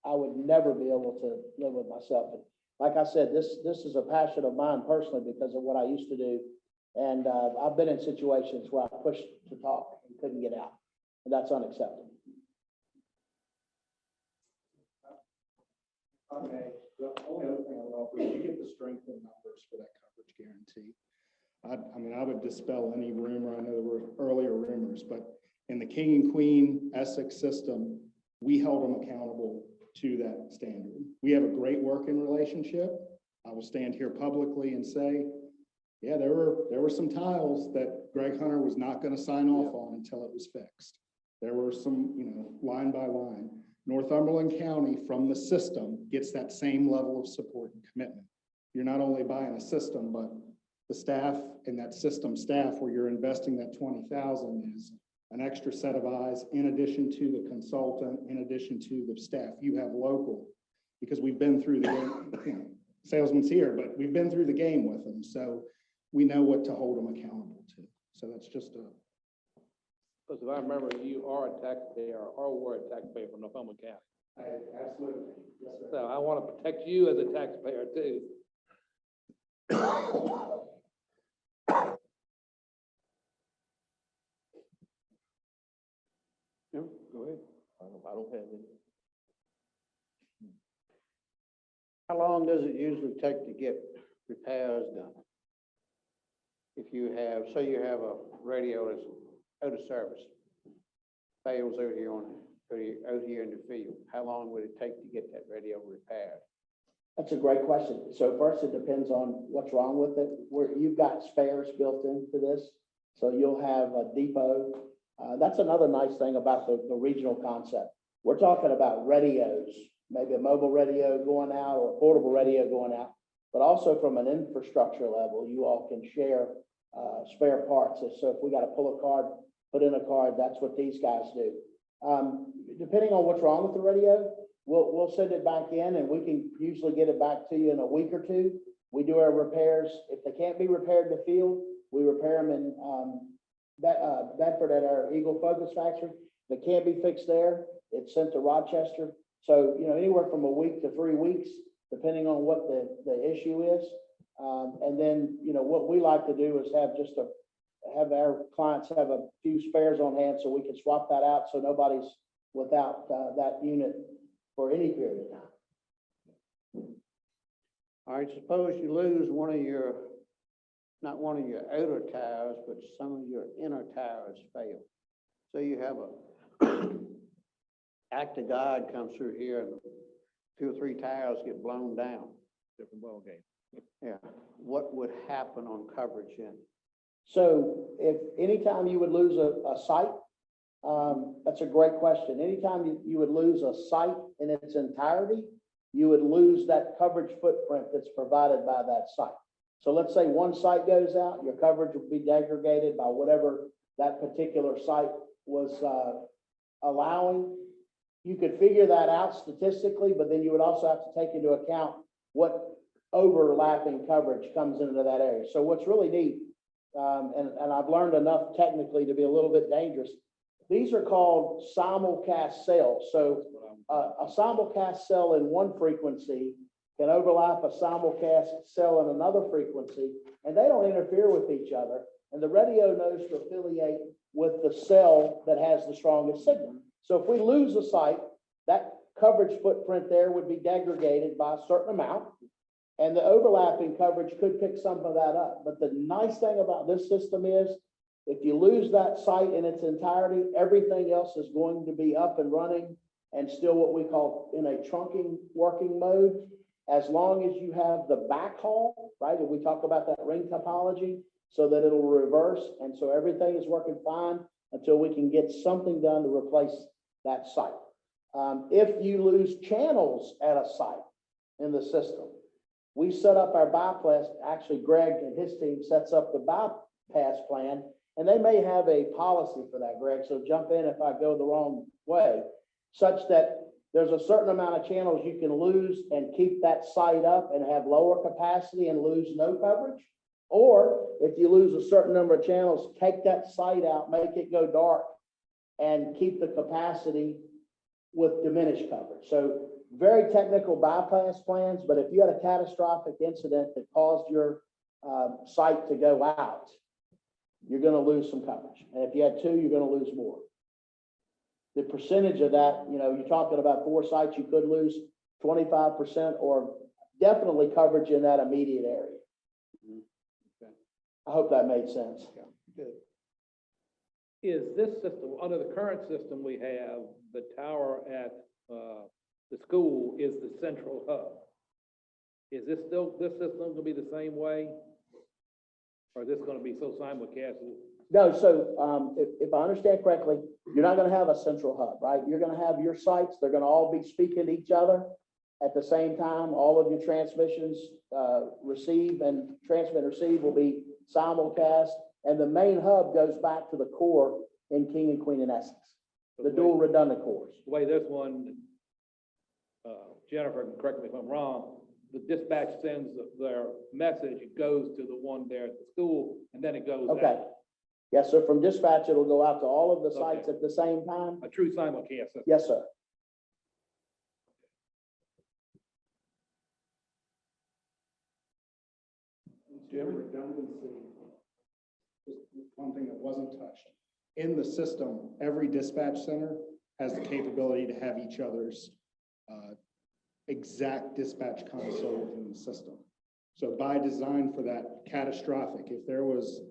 I would never be able to live with myself. But like I said, this is a passion of mine personally because of what I used to do. And, I've been in situations where I pushed to talk and couldn't get out, and that's unacceptable. Okay, the only other thing I would offer is you get the strength in numbers for that coverage guarantee. I mean, I would dispel any rumor. I know there were earlier rumors, but in the King and Queen Essex system, we held them accountable to that standard. We have a great working relationship. I will stand here publicly and say, yeah, there were some tiles that Greg Hunter was not going to sign off on until it was fixed. There were some, line by line. Northumberland County from the system gets that same level of support and commitment. You're not only buying a system, but the staff and that system staff where you're investing that 20,000 is an extra set of eyes in addition to the consultant, in addition to the staff you have local, because we've been through the game, salesman's here, but we've been through the game with them. So we know what to hold them accountable to. So that's just a, Because if I remember, you are a taxpayer or were a taxpayer from Northumberland County. absolutely. Yes, sir. So I want to protect you as a taxpayer too. No, go ahead. I don't have any. How long does it usually take to get repairs done? If you have, say you have a radio that's out of service, fails out here in the field, how long would it take to get that radio repaired? That's a great question. So first, it depends on what's wrong with it. Where you've got spares built into this, so you'll have a depot. That's another nice thing about the regional concept. We're talking about radios, maybe a mobile radio going out or a portable radio going out, but also from an infrastructure level, you all can share spare parts. So if we got to pull a card, put in a card, that's what these guys do. Depending on what's wrong with the radio, we'll send it back in and we can usually get it back to you in a week or two. We do our repairs. If they can't be repaired in the field, we repair them in Bedford at our Eagle Focus factory. If they can't be fixed there, it's sent to Rochester. So, anywhere from a week to 3 weeks, depending on what the issue is. And then, what we like to do is have our clients have a few spares on hand so we can swap that out so nobody's without that unit for any period of time. All right, suppose you lose not one of your outer tires, but some of your inner tires fail. So you have a act of God comes through here and 2 or 3 tires get blown down. Different ballgame. Yeah, what would happen on coverage then? So if anytime you would lose a site, that's a great question. Anytime you would lose a site in its entirety, you would lose that coverage footprint that's provided by that site. So let's say one site goes out, your coverage will be degraded by whatever that particular site was allowing. You could figure that out statistically, but then you would also have to take into account what overlapping coverage comes into that area. So what's really neat, and I've learned enough technically to be a little bit dangerous, these are called simulcast cells. So a simulcast cell in one frequency can overlap a simulcast cell in another frequency, and they don't interfere with each other. And the radio knows to affiliate with the cell that has the strongest signal. So if we lose a site, that coverage footprint there would be degraded by a certain amount, and the overlapping coverage could pick some of that up. But the nice thing about this system is, if you lose that site in its entirety, everything else is going to be up and running and still what we call in a trunking working mode, as long as you have the backhaul, right? And we talk about that ring topology so that it'll reverse. And so everything is working fine until we can get something done to replace that site. If you lose channels at a site in the system, we set up our bypass. Actually, Greg and his team sets up the bypass plan. And they may have a policy for that, Greg, so jump in if I go the wrong way, such that there's a certain amount of channels you can lose and keep that site up and have lower capacity and lose no coverage. Or if you lose a certain number of channels, take that site out, make it go dark, and keep the capacity with diminished coverage. So very technical bypass plans, but if you had a catastrophic incident that caused your site to go out, you're gonna lose some coverage. And if you had two, you're gonna lose more. The percentage of that, you're talking about 4 sites, you could lose 25% or definitely coverage in that immediate area. I hope that made sense. Is this system, under the current system we have, the tower at, the school is the central hub? Is this system gonna be the same way? Or is this gonna be so simulcast? No, so if I understand correctly, you're not gonna have a central hub, right? You're gonna have your sites, they're gonna all be speaking to each other at the same time. All of your transmissions, receive and transmit and receive will be simulcast. And the main hub goes back to the core in King and Queen and Essex, the dual redundant cores. The way this one, Jennifer, correct me if I'm wrong, the dispatch sends their message, it goes to the one there at the school, and then it goes Okay. out. Yes, so from dispatch, it'll go out to all of the sites Okay. at the same time? A true simulcast system. Yes, sir. Redundancy, just one thing that wasn't touched. In the system, every dispatch center has the capability to have each other's exact dispatch console within the system. So by design for that catastrophic, if there was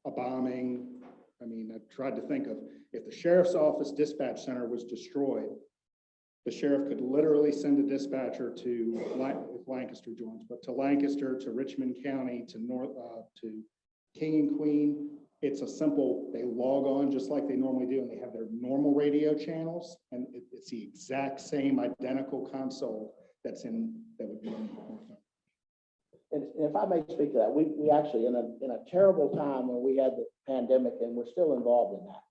a bombing, I mean, I tried to think of, if the sheriff's office dispatch center was destroyed, the sheriff could literally send a dispatcher to, if Lancaster joins, but to Lancaster, to Richmond County, to King and Queen. It's a simple, they log on just like they normally do, and they have their normal radio channels, and it's the exact same identical console that would be in Northumberland. And if I may speak to that, we actually, in a terrible time when we had the pandemic, and we're still involved in that,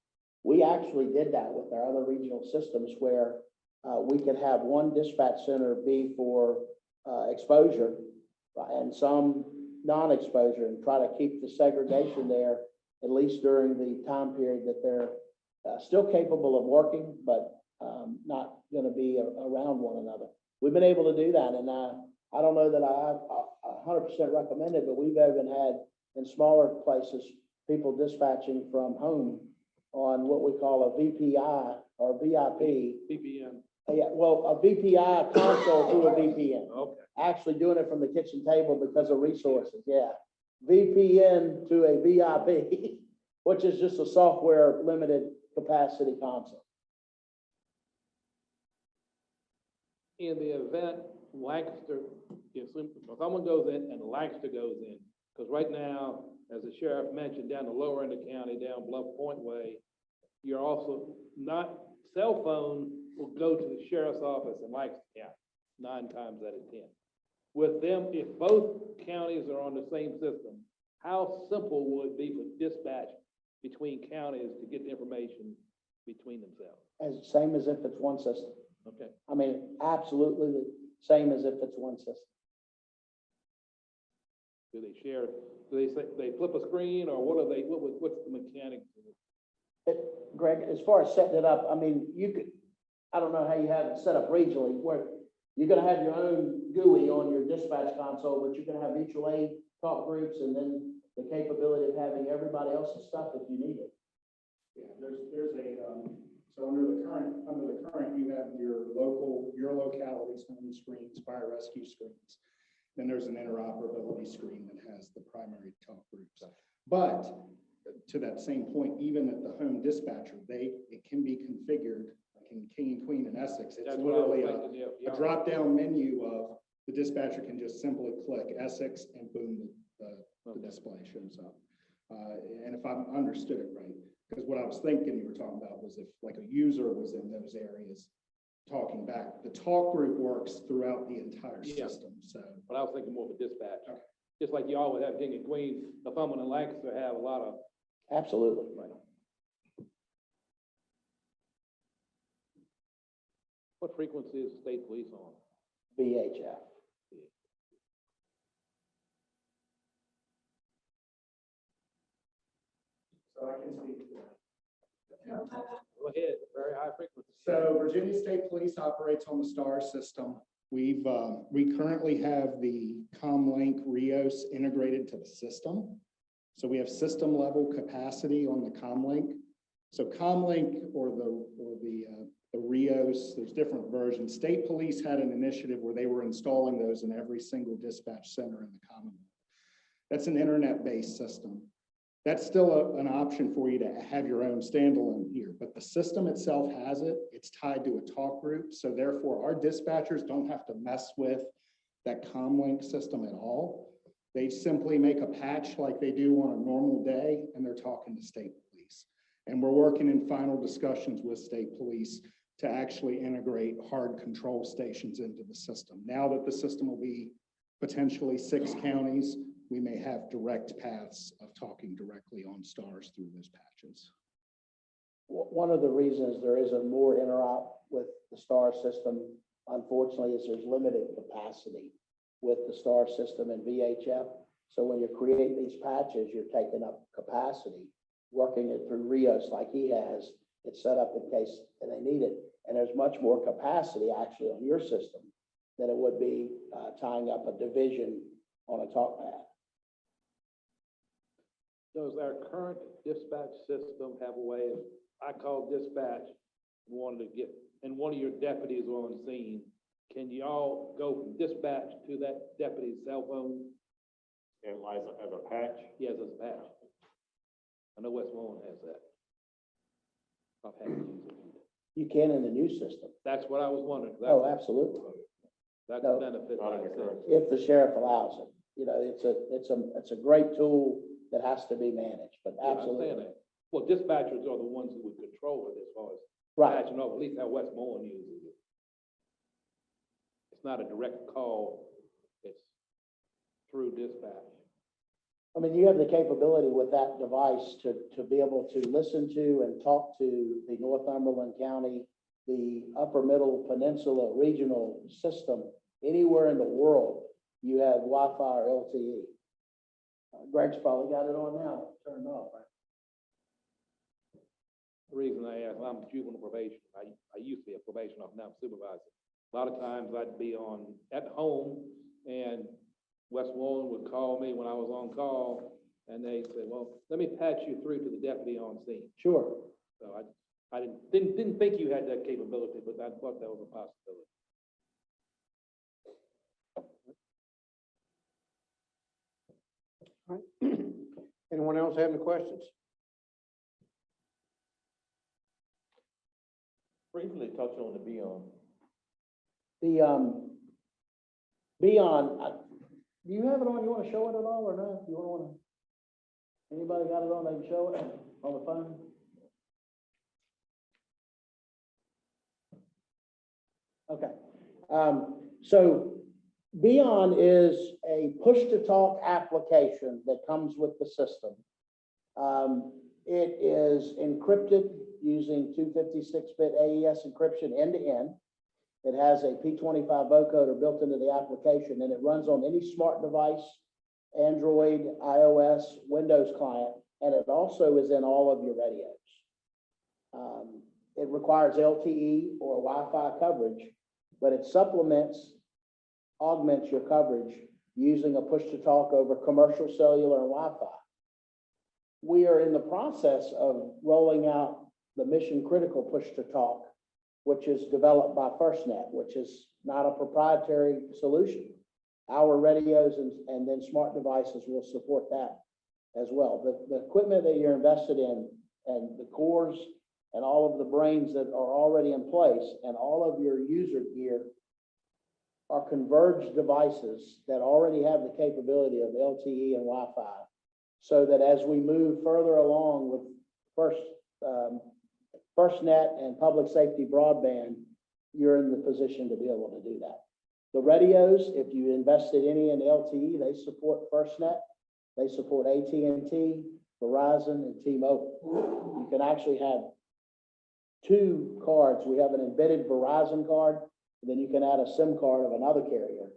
we actually did that with our other regional systems where we could have one dispatch center be for exposure and some non-exposure, and try to keep the segregation there, at least during the time period that they're still capable of working, but not going to be around one another. We've been able to do that, and I don't know that I 100% recommend it, but we've even had in smaller places people dispatching from home on what we call a VPI or VIP. VPN. Yeah, well, a VPI console through a VPN. Okay. Actually doing it from the kitchen table because of resources, yeah. VPN to a VIP, which is just a software limited capacity console. In the event Lancaster, if someone goes in and Lancaster goes in, because right now, as the sheriff mentioned, down the lower end of the county, down Bluff Point Way, you're also not, cell phone will go to the sheriff's office in Lancaster County 9 times out of 10. With them, if both counties are on the same system, how simple would it be for dispatch between counties to get the information between themselves? As same as if it's one system. Okay. I mean, absolutely the same as if it's one system. Do they share, do they say, they flip a screen, or what are they, what's the mechanics of it? Greg, as far as setting it up, I mean, you could, I don't know how you have it set up regionally, where you're gonna have your own GUI on your dispatch console, but you're gonna have mutual aid talk groups, and then the capability of having everybody else's stuff if you need it. Yeah, there's a, so under the current, you have your locality's home screens, fire rescue screens. Then there's an interoperability screen that has the primary talk groups. But to that same point, even at the home dispatcher, it can be configured, like in King and Queen and Essex. It's That's what I was literally thinking, yeah. a drop-down menu of the dispatcher can just simply click Essex and boom, the display shows up. And if I understood it right, because what I was thinking you were talking about was if like a user was in those areas talking back, the talk group works throughout the entire Yeah. system, so. But I was thinking more of a dispatch. Okay. Just like you always have King and Queen, the Northumberland and Lancaster have a lot of Absolutely. What frequency is the state police on? VHF. So I can speak to that. Go ahead, very high frequency. So Virginia State Police operates on the STAR system. We currently have the ComLink Rios integrated to the system. So we have system level capacity on the ComLink. So ComLink or the Rios, there's different versions. State Police had an initiative where they were installing those in every single dispatch center in the Commonwealth. That's an internet-based system. That's still an option for you to have your own standalone here, but the system itself has it. It's tied to a talk group. So therefore our dispatchers don't have to mess with that ComLink system at all. They simply make a patch like they do on a normal day, and they're talking to state police. And we're working in final discussions with state police to actually integrate hard control stations into the system. Now that the system will be potentially 6 counties, we may have direct paths of talking directly on stars through those patches. One of the reasons there isn't more interop with the STAR system, unfortunately, is there's limited capacity with the STAR system and VHF. So when you're creating these patches, you're taking up capacity, working it through Rios like he has. It's set up in case they need it. And there's much more capacity actually on your system than it would be tying up a division on a talk pad. Does our current dispatch system have a way of, I call dispatch, wanted to get, and one of your deputies on scene, can y'all go from dispatch to that deputy's cell phone? And Liza, as a patch, Yes, as a patch. I know Westmoreland has that. I've had to use it. You can in the new system. That's what I was wondering. Oh, absolutely. That's No. a benefit. not in I the think. current. If the sheriff allows it. You know, it's a great tool that has to be managed, but Yeah, I understand absolutely. that. Well, dispatchers are the ones who would control it as far as Right. patching off, at least how Westmoreland uses it. It's not a direct call, it's through dispatch. I mean, you have the capability with that device to be able to listen to and talk to the Northumberland County, the Upper Middle Peninsula Regional System, anywhere in the world, you have Wi-Fi or LTE. Greg's probably got it on now, turned off, right? The reason I ask, I'm juvenile probation. I used to be a probation officer, now I'm supervisor. A lot of times I'd be at home and Westmoreland would call me when I was on call and they say, well, let me patch you through to the deputy on scene. Sure. So I didn't think you had that capability, but I thought that was a possibility. Anyone else have any questions? Briefly touch on the Beyond. The, Beyond, do you have it on? You want to show it at all or not? You want to, anybody got it on? They can show it on the phone? Okay. So Beyond is a push-to-talk application that comes with the system. It is encrypted using 256-bit AES encryption end-to-end. It has a P25 vocoder built into the application, and it runs on any smart device, Android, iOS, Windows client, and it also is in all of your radios. It requires LTE or Wi-Fi coverage, but it augments your coverage using a push-to-talk over commercial cellular and Wi-Fi. We are in the process of rolling out the mission-critical push-to-talk, which is developed by FirstNet, which is not a proprietary solution. Our radios and then smart devices will support that as well. The equipment that you're invested in and the cores and all of the brains that are already in place and all of your user gear are converged devices that already have the capability of LTE and Wi-Fi, so that as we move further along with FirstNet and public safety broadband, you're in the position to be able to do that. The radios, if you invested any in LTE, they support FirstNet, they support AT&T, Verizon and T-Mobile. You can actually have two cards. We have an embedded Verizon card, and then you can add a SIM card of another carrier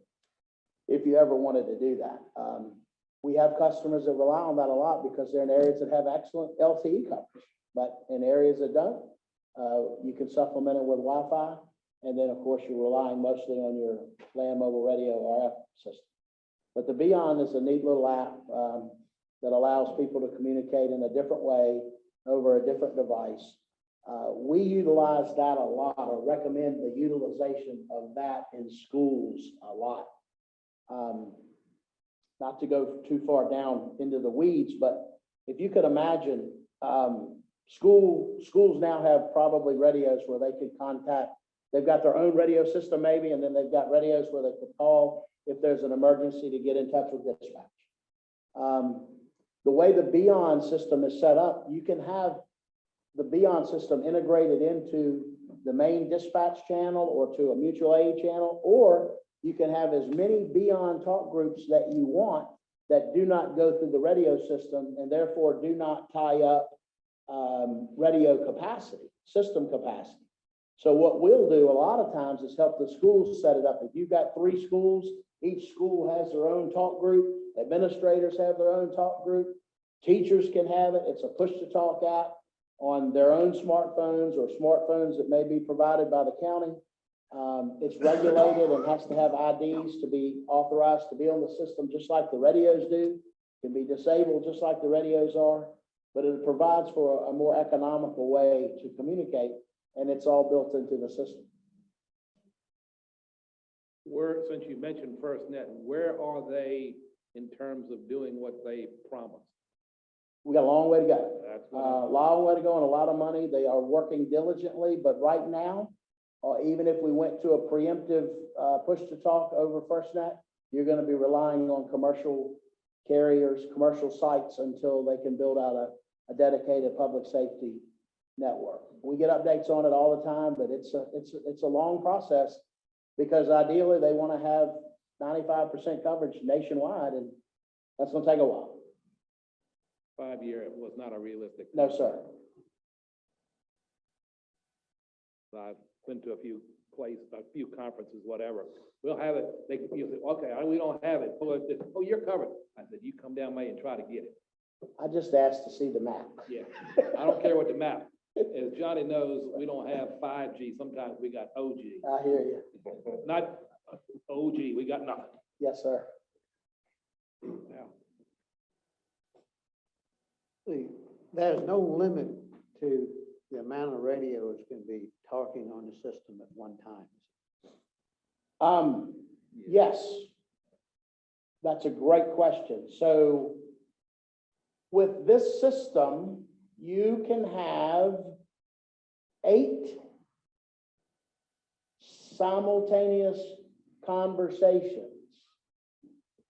if you ever wanted to do that. We have customers that rely on that a lot because they're in areas that have excellent LTE coverage, but in areas that don't, you can supplement it with Wi-Fi. And then, of course, you're relying mostly on your land mobile radio RF system. But the Beyond is a neat little app that allows people to communicate in a different way over a different device. We utilize that a lot, or recommend the utilization of that in schools a lot. Not to go too far down into the weeds, but if you could imagine, schools now have probably radios where they could contact. They've got their own radio system maybe, and then they've got radios where they could call if there's an emergency to get in touch with dispatch. The way the Beyond system is set up, you can have the Beyond system integrated into the main dispatch channel or to a mutual aid channel, or you can have as many Beyond talk groups that you want that do not go through the radio system and therefore do not tie up radio capacity, system capacity. So what we'll do a lot of times is help the schools set it up. If you've got 3 schools, each school has their own talk group, administrators have their own talk group, teachers can have it. It's a push-to-talk app on their own smartphones or smartphones that may be provided by the county. It's regulated and has to have IDs to be authorized to be on the system, just like the radios do. Can be disabled just like the radios are, but it provides for a more economical way to communicate, and it's all built into the system. Since you mentioned FirstNet, where are they in terms of doing what they promised? We got a long way to go. That's A what long way to go and a lot of money. They are working diligently, but right now, even if we went to a preemptive push to talk over FirstNet, you're going to be relying on commercial carriers, commercial sites until they can build out a dedicated public safety network. We get updates on it all the time, but it's a long process because ideally they want to have 95% coverage nationwide, and that's going to take a while. 5-year was not a realistic. No, sir. I've been to a few places, a few conferences, whatever. We'll have it. You say, okay, we don't have it. Oh, you're covered. I said, you come down May and try to get it. I just asked to see the map. Yeah, I don't care what the map. As Johnny knows, we don't have 5G. Sometimes we got OG. I hear you. Not OG, we got nothing. Yes, sir. Yeah. See, there's no limit to the amount of radios can be talking on the system at one time. Yes. That's a great question. So with this system, you can have 8 simultaneous conversations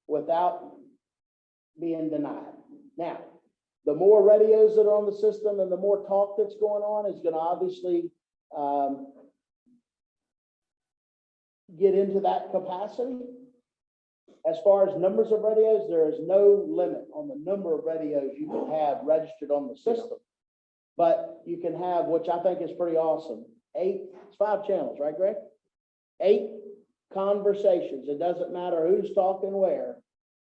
without being denied. Now, the more radios that are on the system and the more talk that's going on is going to obviously get into that capacity. As far as numbers of radios, there is no limit on the number of radios you can have registered on the system. But you can have, which I think is pretty awesome, it's 5 channels, right, Greg? 8 conversations. It doesn't matter who's talking where.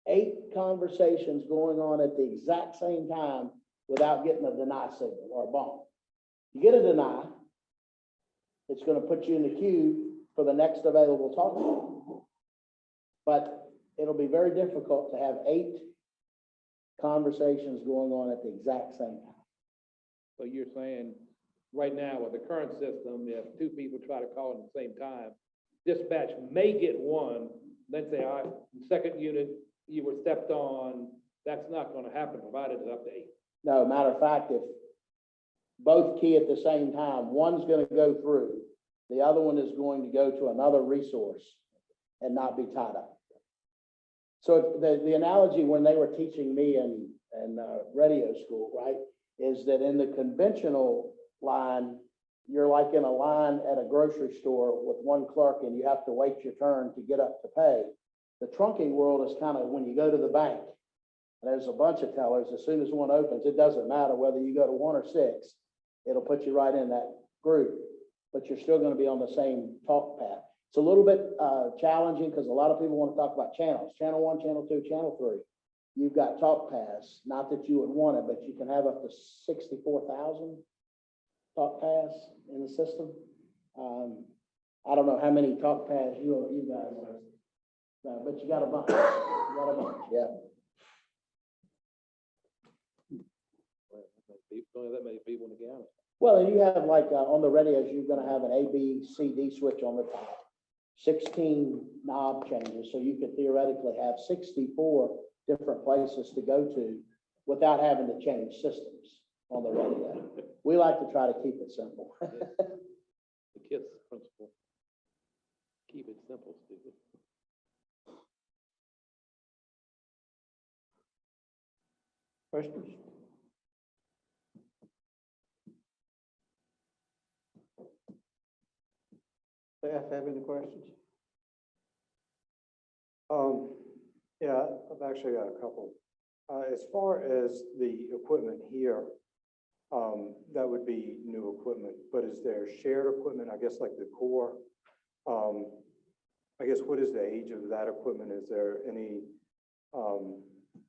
8 conversations going on at the exact same time without getting a deny signal or a bump. You get a deny, it's going to put you in the queue for the next available talk. But it'll be very difficult to have 8 conversations going on at the exact same time. So you're saying, right now, with the current system, if 2 people try to call at the same time, dispatch may get one, then say, second unit, you were stepped on, that's not going to happen, provided it's up to 8. No, matter of fact, if both key at the same time, one's going to go through, the other one is going to go to another resource and not be tied up. So the analogy when they were teaching me in radio school, right, is that in the conventional line, you're like in a line at a grocery store with one clerk and you have to wait your turn to get up to pay. The trunking world is kind of when you go to the bank And there's a bunch of tellers. As soon as one opens, it doesn't matter whether you go to 1 or 6. It'll put you right in that group, but you're still going to be on the same talk path. It's a little bit challenging because a lot of people want to talk about channels, channel 1, channel 2, channel 3. You've got talk paths, not that you would want it, but you can have up to 64,000 talk paths in the system. I don't know how many talk paths you guys have, but you got a bunch. You got a bunch, yeah. Only that many people in the county. Well, and you have like on the radios, you're going to have an A, B, C, D switch on the top, 16 knob changes. So you could theoretically have 64 different places to go to without having to change systems on the radio. We like to try to keep it simple. The KISS principle. Keep it simple, stupid. Questions? Staff have any questions? Yeah, I've actually got a couple. As far as the equipment here, that would be new equipment, but is there shared equipment, I guess like the core? I guess what is the age of that equipment? Is there any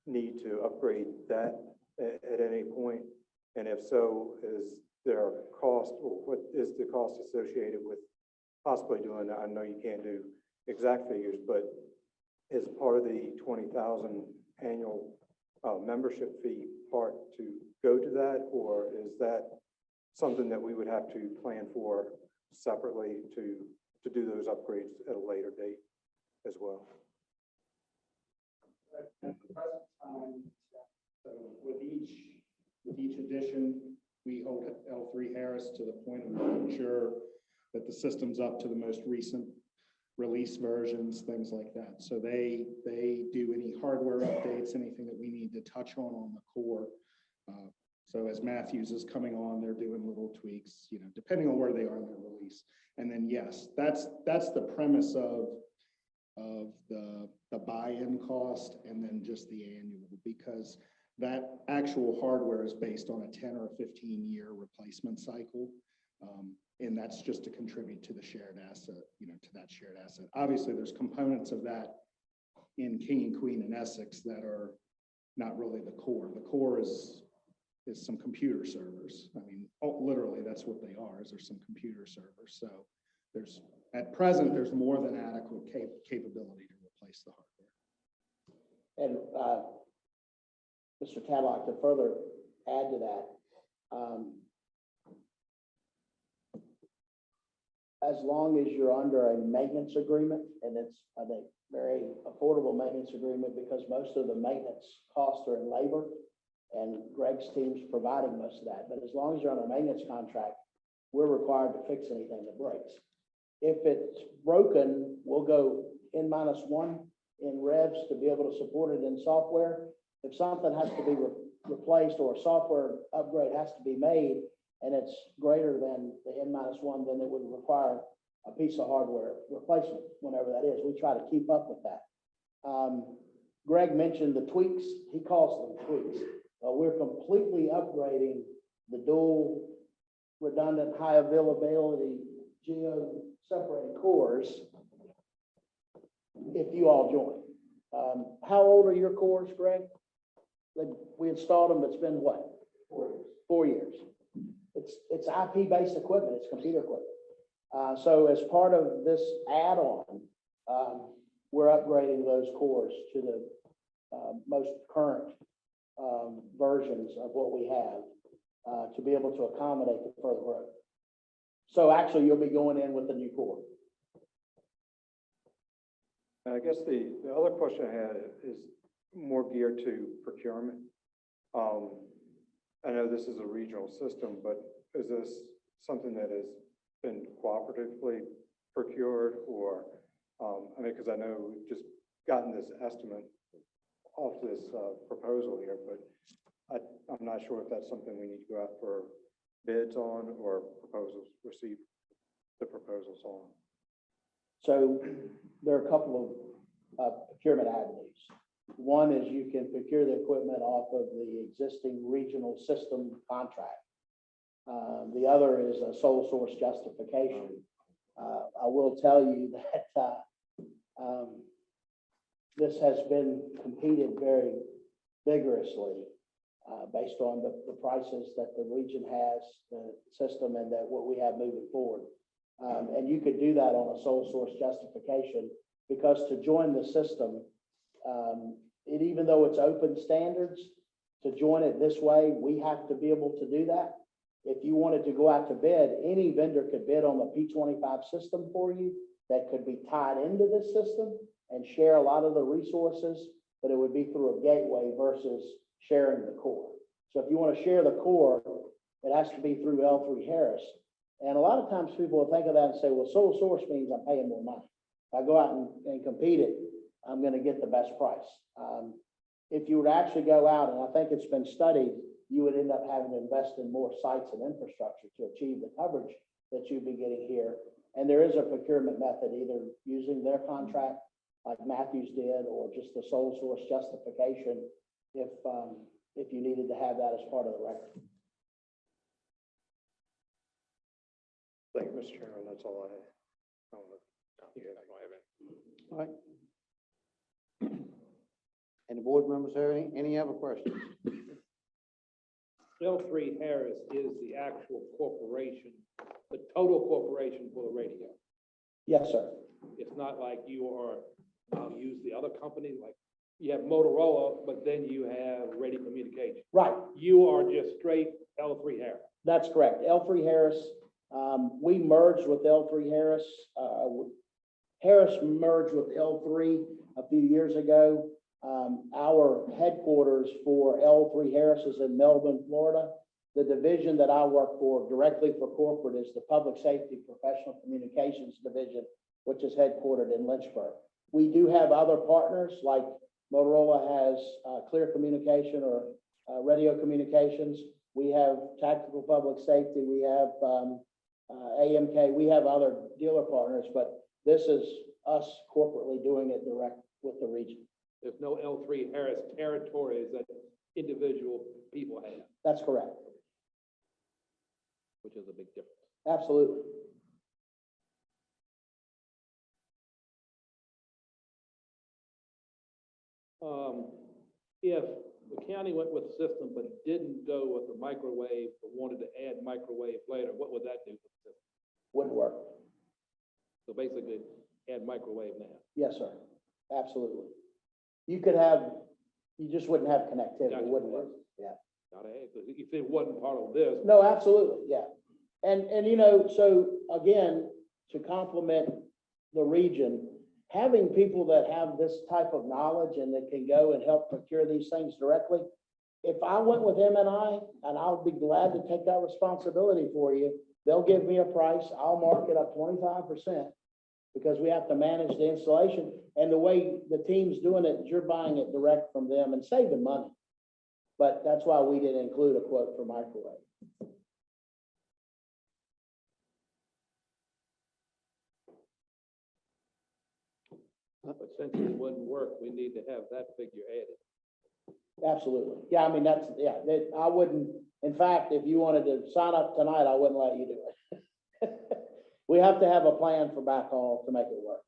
need to upgrade that at any point? And if so, is there a cost, or what is the cost associated with possibly doing that? I know you can't do exact figures, but is part of the 20,000 annual membership fee part to go to that, or is that something that we would have to plan for separately to do those upgrades at a later date as well? At the present time, so with each edition, we hold L3 Harris to the point of making sure that the system's up to the most recent release versions, things like that. So they do any hardware updates, anything that we need to touch on the core. So as Matthews is coming on, they're doing little tweaks, depending on where they are in their release. And then, yes, that's the premise of the buy-in cost, and then just the annual, because that actual hardware is based on a 10 or 15-year replacement cycle. And that's just to contribute to the shared asset, to that shared asset. Obviously, there's components of that in King and Queen and Essex that are not really the core. The core is some computer servers. I mean, literally, that's what they are, is there's some computer servers. So at present, there's more than adequate capability to replace the hardware. And Mr. Tadlock, to further add to that, as long as you're under a maintenance agreement, and it's, I think, very affordable maintenance agreement, because most of the maintenance costs are in labor, and Greg's team's providing most of that. But as long as you're on a maintenance contract, we're required to fix anything that breaks. If it's broken, we'll go N-1 in revs to be able to support it in software. If something has to be replaced or a software upgrade has to be made, and it's greater than the N-1, then it would require a piece of hardware replacement, whenever that is. We try to keep up with that. Greg mentioned the tweaks. He calls them tweaks. We're completely upgrading the dual redundant high availability geo-separated cores if you all join. How old are your cores, Greg? We installed them, it's been what? 4 years. It's IP-based equipment, it's computer equipment. So as part of this add-on, we're upgrading those cores to the most current versions of what we have to be able to accommodate the further growth. So actually, you'll be going in with the new core. And I guess the other question I had is more geared to procurement. I know this is a regional system, but is this something that has been cooperatively procured, or, because I know we've just gotten this estimate off this proposal here, but I'm not sure if that's something we need to go out for bids on, or receive the proposals on. So there are a couple of procurement avenues. One is you can procure the equipment off of the existing regional system contract. The other is a sole source justification. I will tell you that this has been competed very vigorously based on the prices that the region has, the system, and that what we have moving forward. And you could do that on a sole source justification, because to join the system, even though it's open standards, to join it this way, we have to be able to do that. If you wanted to go out to bid, any vendor could bid on the P25 system for you that could be tied into this system and share a lot of the resources, but it would be through a gateway versus sharing the core. So if you want to share the core, it has to be through L3 Harris. And a lot of times people will think of that and say, well, sole source means I'm paying more money. If I go out and compete it, I'm going to get the best price. If you would actually go out, and I think it's been studied, you would end up having to invest in more sites and infrastructure to achieve the coverage that you'd be getting here. And there is a procurement method, either using their contract like Matthews did, or just the sole source justification if you needed to have that as part of the record. Thank you, Mr. Chairman. That's all I have. All right. Any board members have any other questions? L3 Harris is the actual corporation, the total corporation for the radio. Yes, sir. It's not like you are, I'll use the other company, like you have Motorola, but then you have radio communication. Right. You are just straight L3 Harris. That's correct. L3 Harris, we merged with L3 Harris. Harris merged with L3 a few years ago. Our headquarters for L3 Harris is in Melbourne, Florida. The division that I work for directly for corporate is the Public Safety Professional Communications Division, which is headquartered in Lynchburg. We do have other partners, like Motorola has Clear Communication or Radio Communications. We have Tactical Public Safety. We have AMK. We have other dealer partners, but this is us corporately doing it direct with the region. There's no L3 Harris territories that individual people have, That's correct. which is a big difference. Absolutely. If the county went with the system but didn't go with the microwave, but wanted to add microwave later, what would that do for the system? Wouldn't work. So basically, add microwave now. Yes, sir. Absolutely. You could have, you just wouldn't have connectivity. Gotcha. It wouldn't work. Yeah. Gotta add, 'cause if it wasn't part of this, No, absolutely. Yeah. And you know, so again, to complement the region, having people that have this type of knowledge and that can go and help procure these things directly. If I went with M&I, and I'll be glad to take that responsibility for you, they'll give me a price. I'll mark it up 25% because we have to manage the installation. And the way the team's doing it, is you're buying it direct from them and saving money. But that's why we didn't include a quote for microwave. but since it wouldn't work, we need to have that figure added. Absolutely. Yeah, I mean, that's, yeah, that, I wouldn't, in fact, if you wanted to sign up tonight, I wouldn't let you do it. We have to have a plan for backhaul to make it work.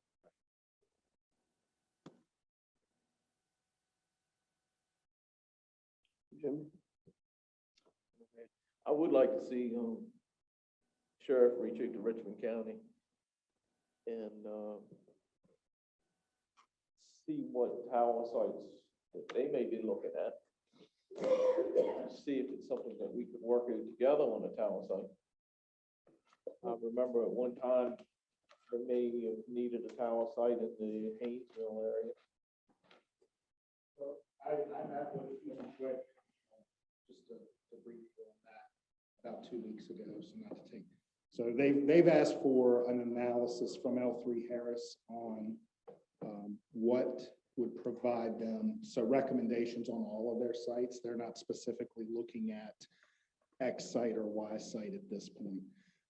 Jimmy? I would like to see, Sheriff reach out to Richmond County and, see what tower sites that they may be looking at. See if it's something that we could work out together on a tower site. I remember at one time, they may have needed a tower site in the Haynesville area. I met with Mr. Quick, just to brief you on that, about 2 weeks ago, so not to take. So they've asked for an analysis from L3 Harris on what would provide them, so recommendations on all of their sites. They're not specifically looking at X site or Y site at this point.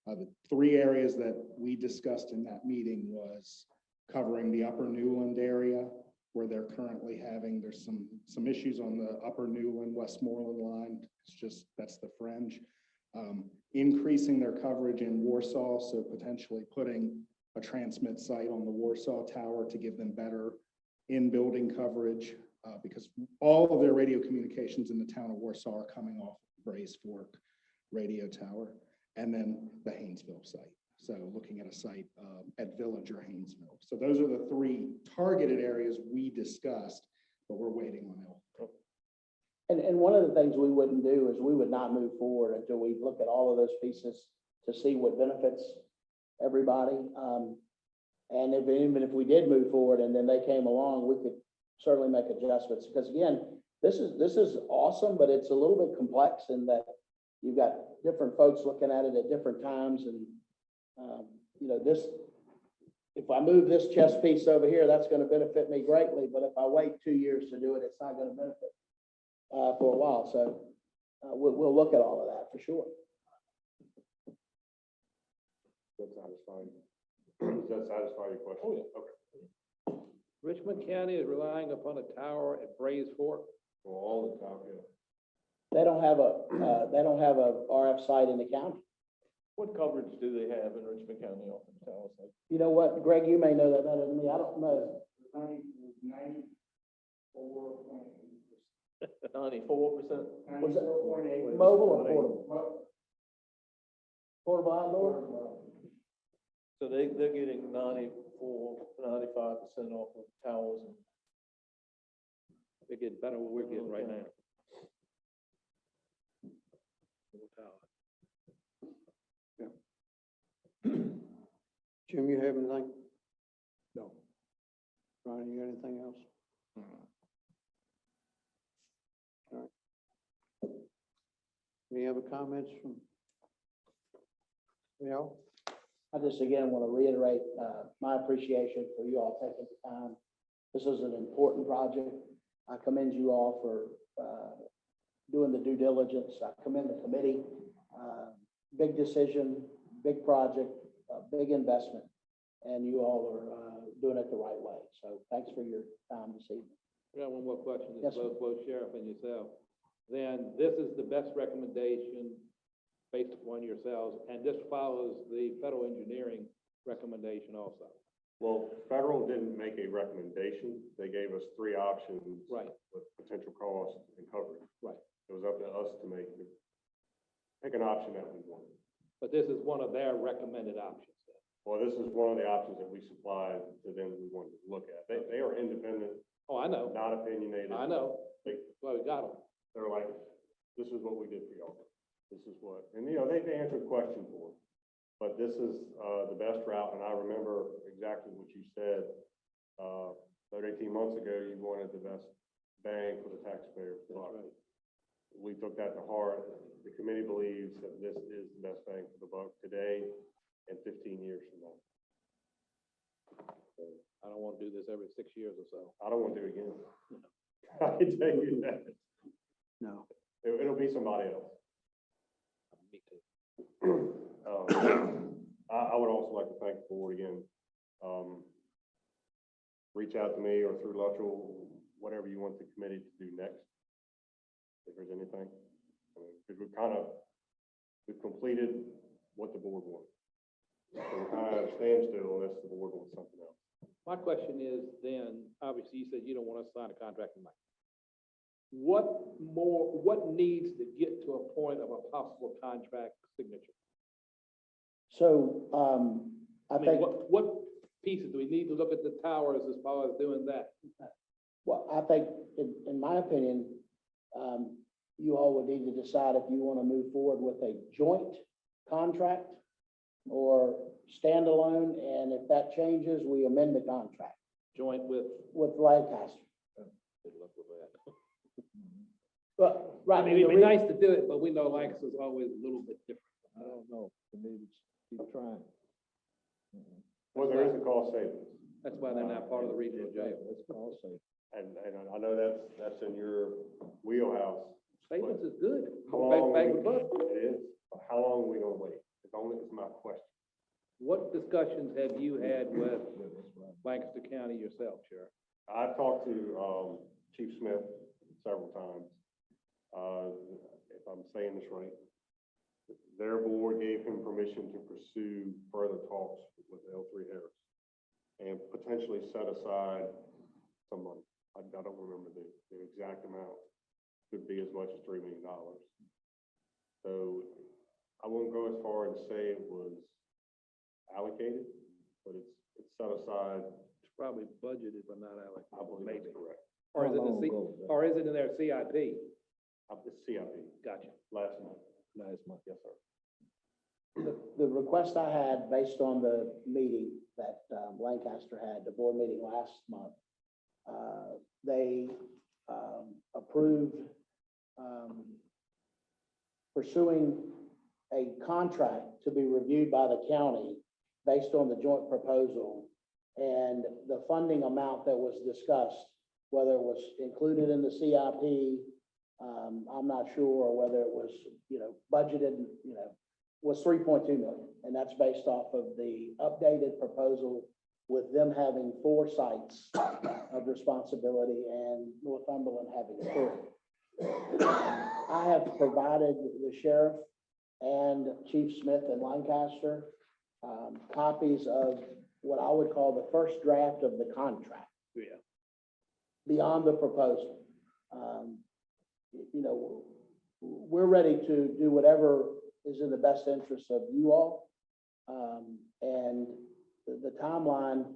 The three areas that we discussed in that meeting was covering the Upper Newland area, where they're currently having, there's some issues on the upper Newland, Westmoreland line. It's just, that's the fringe. Increasing their coverage in Warsaw, so potentially putting a transmit site on the Warsaw Tower to give them better in-building coverage, because all of their radio communications in the town of Warsaw are coming off Brays Fork Radio Tower, and then the Haynesville site. So looking at a site at Village or Haynesville. So those are the three targeted areas we discussed, but we're waiting on Elk. And one of the things we wouldn't do is we would not move forward until we look at all of those pieces to see what benefits everybody. And even if we did move forward and then they came along, we could certainly make adjustments. Because again, this is awesome, but it's a little bit complex in that you've got different folks looking at it at different times. And, you know, if I move this chess piece over here, that's going to benefit me greatly. But if I wait 2 years to do it, it's not going to benefit for a while. So we'll look at all of that for sure. Does that satisfy? Does that satisfy your question? Oh, yeah. Okay. Richmond County is relying upon a tower at Brays Fork. Well, all the time, yeah. They don't have a RF site in the county. What coverage do they have in Richmond County off the tower site? You know what, Greg, you may know that better than me. I don't know. 94%? Was it mobile or portable? Portable outdoor? So they're getting 95% off of towers. They're getting better than what we're getting right now. Jim, you have anything? No. Brian, you got anything else? All right. Any other comments from y'all? I just again want to reiterate my appreciation for you all taking the time. This is an important project. I commend you all for doing the due diligence. I commend the committee. Big decision, big project, big investment, and you all are doing it the right way. So thanks for your time this evening. I got one more question. Yes, sir. Both Sheriff and yourself. Then this is the best recommendation based upon yourselves, and this follows the federal engineering recommendation also. Well, federal didn't make a recommendation. They gave us 3 options. Right. With potential cost and coverage. Right. It was up to us to pick an option that we wanted. But this is one of their recommended options. Well, this is one of the options that we supplied to them we wanted to look at. They are independent, Oh, I know. not opinionated. I know. They, Well, we got them. they're like, this is what we did for y'all. This is what, and you know, they answered questions for us. But this is the best route, and I remember exactly what you said. 18 months ago, you wanted the best bang for the taxpayer. That's right. We took that to heart. The committee believes that this is the best bang for the buck today and 15 years from now. I don't want to do this every 6 years or so. I don't want to do it again. I can tell you that. No. It'll be somebody else. Me too. I would also like to thank the board again. Reach out to me or through Luttrell, whatever you want the committee to do next. If there's anything, because we've completed what the board wants. So we're kind of at a standstill unless the board wants something else. My question is then, obviously you said you don't want us to sign a contract tonight. What needs to get to a point of a possible contract signature? So I I mean, think, what pieces do we need to look at the towers as far as doing that? well, I think in my opinion, you all would need to decide if you want to move forward with a joint contract or standalone, and if that changes, we amend the contract Joint with, with Lancaster. good luck with that. But, I right. mean, it'd be nice to do it, but we know Lancaster's always a little bit different. I don't know. Maybe keep trying. Well, there is a cost savings. That's why they're not part of the regional jail. It's also. And I know that's in your wheelhouse. Savings is good. How long? Bang the buck. It is. How long are we gonna wait? It's my question. What discussions have you had with Lancaster County yourself, Sheriff? I've talked to, Chief Smith several times. If I'm saying this right, their board gave him permission to pursue further talks with L3 Harris and potentially set aside some money. I don't remember the exact amount. Could be as much as $3 million. So I won't go as far as say it was allocated, but it's set aside. It's probably budgeted, but not I allocated, believe maybe. that's correct. Or is it in or is it in their CIP? It's CIP Gotcha. last month. Last month. Yes, sir. The request I had based on the meeting that Lancaster had, the board meeting last month, they approved pursuing a contract to be reviewed by the county based on the joint proposal. And the funding amount that was discussed, whether it was included in the CIP, I'm not sure, or whether it was, budgeted, was 3.2 million. And that's based off of the updated proposal with them having 4 sites of responsibility and Northumberland having 3. I have provided the sheriff and Chief Smith in Lancaster copies of what I would call the first draft of the contract. Yeah. Beyond the proposal. We're ready to do whatever is in the best interest of you all. And the timeline,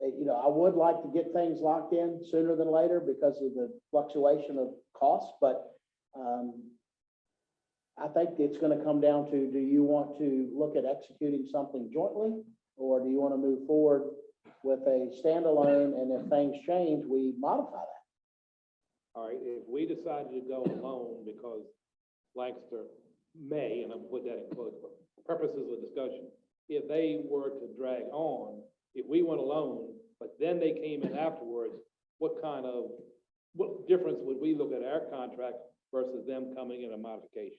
I would like to get things locked in sooner than later because of the fluctuation of costs, but I think it's going to come down to, do you want to look at executing something jointly, or do you want to move forward with a standalone, and if things change, we modify that? All right, if we decided to go alone because Lancaster may, and I'm putting that in quotes, for purposes of discussion, if they were to drag on, if we went alone, but then they came in afterwards, what difference would we look at our contract versus them coming in a modification?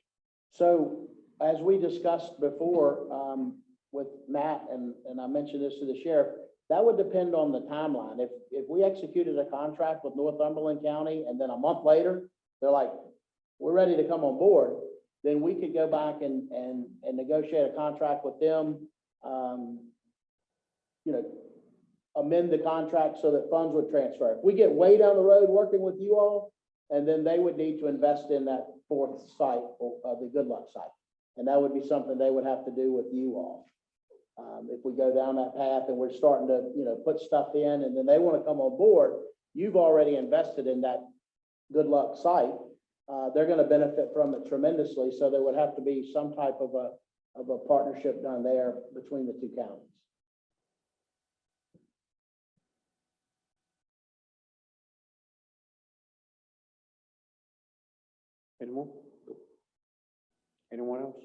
So as we discussed before, with Matt, and I mentioned this to the sheriff, that would depend on the timeline. If we executed a contract with Northumberland County and then a month later, they're like, we're ready to come on board, then we could go back and negotiate a contract with them, amend the contract so that funds would transfer. If we get way down the road working with you all, and then they would need to invest in that 4th site, the Good Luck site. And that would be something they would have to do with you all. If we go down that path and we're starting to, put stuff in, and then they want to come on board, you've already invested in that Good Luck site. They're going to benefit from it tremendously. So there would have to be some type of a partnership done there between the 2 counties. Anyone? Anyone else?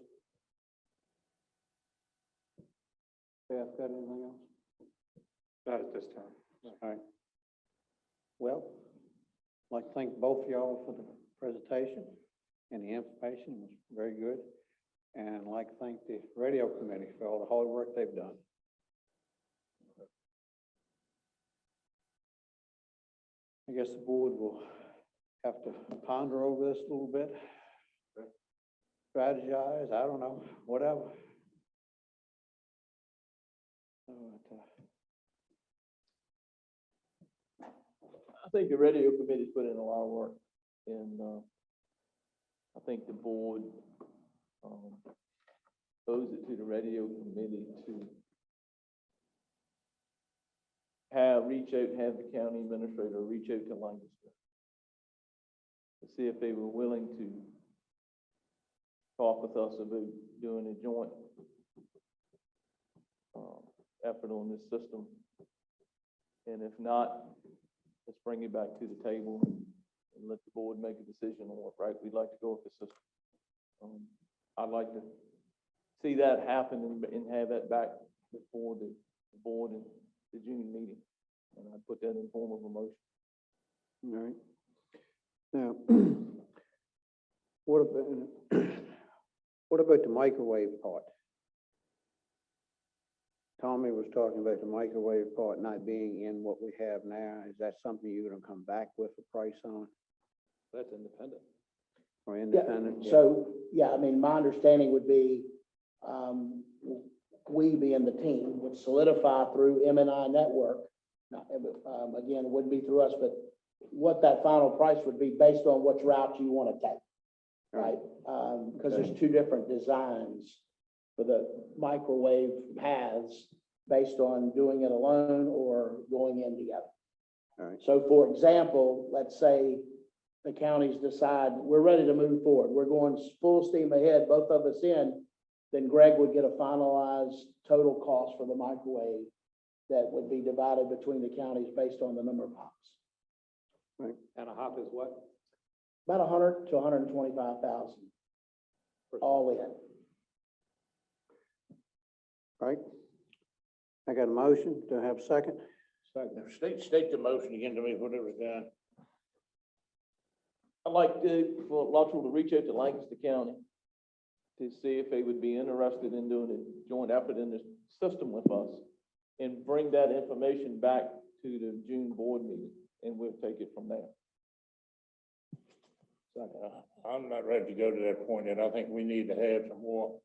Staff got anything else? Not at this time. All right. Well, I'd like to thank both of y'all for the presentation, and the information was very good. And I'd like to thank the radio committee for all the hard work they've done. I guess the board will have to ponder over this a little bit. Strategize, I don't know, whatever. I think the radio committee's put in a lot of work, and I think the board owes it to the radio committee to reach out, have the county administrator reach out to Lancaster to see if they were willing to talk with us about doing a joint effort on this system. And if not, let's bring it back to the table and let the board make a decision on what route we'd like to go with the system. I'd like to see that happen and have that back before the board in the June meeting. And I'd put that in form of a motion. All right. Now, what about the microwave part? Tommy was talking about the microwave part not being in what we have now. Is that something you're gonna come back with a price on That's independent. or Yeah, independent? so, yeah, I mean, my understanding would be, we being the team would solidify through M&I Network. Not, again, it wouldn't be through us, but what that final price would be based on which route you want to take, right? Because there's two different designs for the microwave paths based on doing it alone or going in together. All right. So for example, let's say the counties decide, we're ready to move forward, we're going full steam ahead, both of us in, then Greg would get a finalized total cost for the microwave that would be divided between the counties based on the number of hops. And a hop is what? About 100 to 125,000, all in. All right. I got a motion. Do I have a second? State the motion again to me, whatever it's done. I'd like for Luttrell to reach out to Lancaster County to see if they would be interested in doing a joint effort in this system with us and bring that information back to the June board meeting, and we'll take it from there. I'm not ready to go to that point yet. I think we need to have some more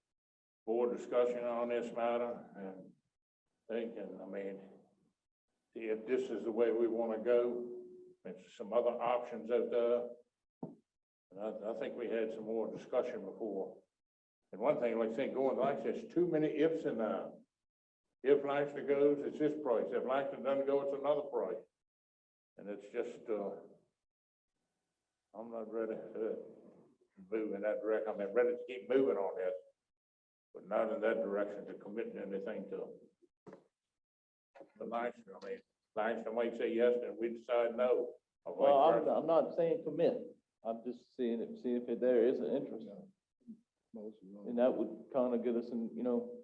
board discussion on this matter and thinking, I mean, see if this is the way we want to go. There's some other options out there. And I think we had some more discussion before. And one thing, like I say, going like there's too many ifs in there. If Lancaster goes, it's this price. If Lancaster doesn't go, it's another price. And it's just, I'm not ready to move in that direction. I'm ready to keep moving on this, but not in that direction to commit to anything to. The Lancaster, I mean, Lancaster might say yes, and we decide no. or vice Well, versa. I'm not saying commit. I'm just seeing if there is an interest. And that would kind of get us in,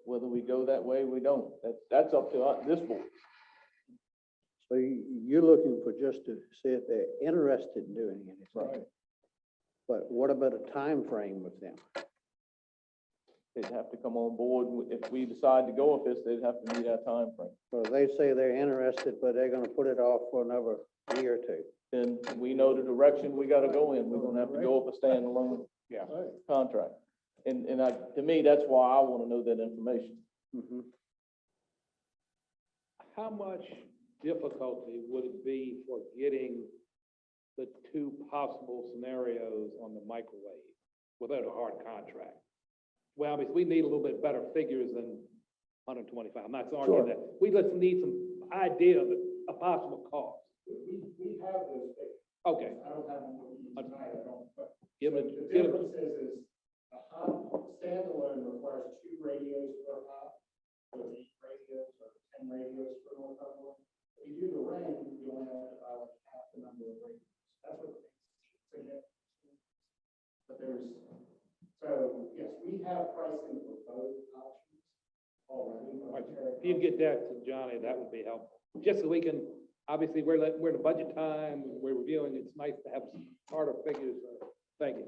whether we go that way, we don't. That's up to us, this board. So you're looking for just to see if they're interested in doing anything. Right. But what about a time frame with them? They'd have to come on board. If we decide to go with this, they'd have to meet our time frame. So they say they're interested, but they're gonna put it off for another year or two. Then we know the direction we gotta go in. We're gonna have to go with a standalone contract. And to me, that's why I wanna know that information. Mhm. How much difficulty would it be for getting the two possible scenarios on the microwave without a hard contract? Well, obviously, we need a little bit better figures than 125. I'm not arguing that. We just need some idea of a possible cost. We have those figures. Okay. I don't have them with me tonight, I don't, but. Give So it, the give it, difference is a hub standalone requires 2 radios per hub, so 8 radios or 10 radios per Northumberland. If you do the ring, you only have to buy like half the number of radios. That's what makes it significant. But so yes, we have pricing for both options already. if you can get that to Johnny, that would be helpful. Just so we can, obviously, we're in the budget time, we're reviewing, it's nice to have some harder figures. Thank you.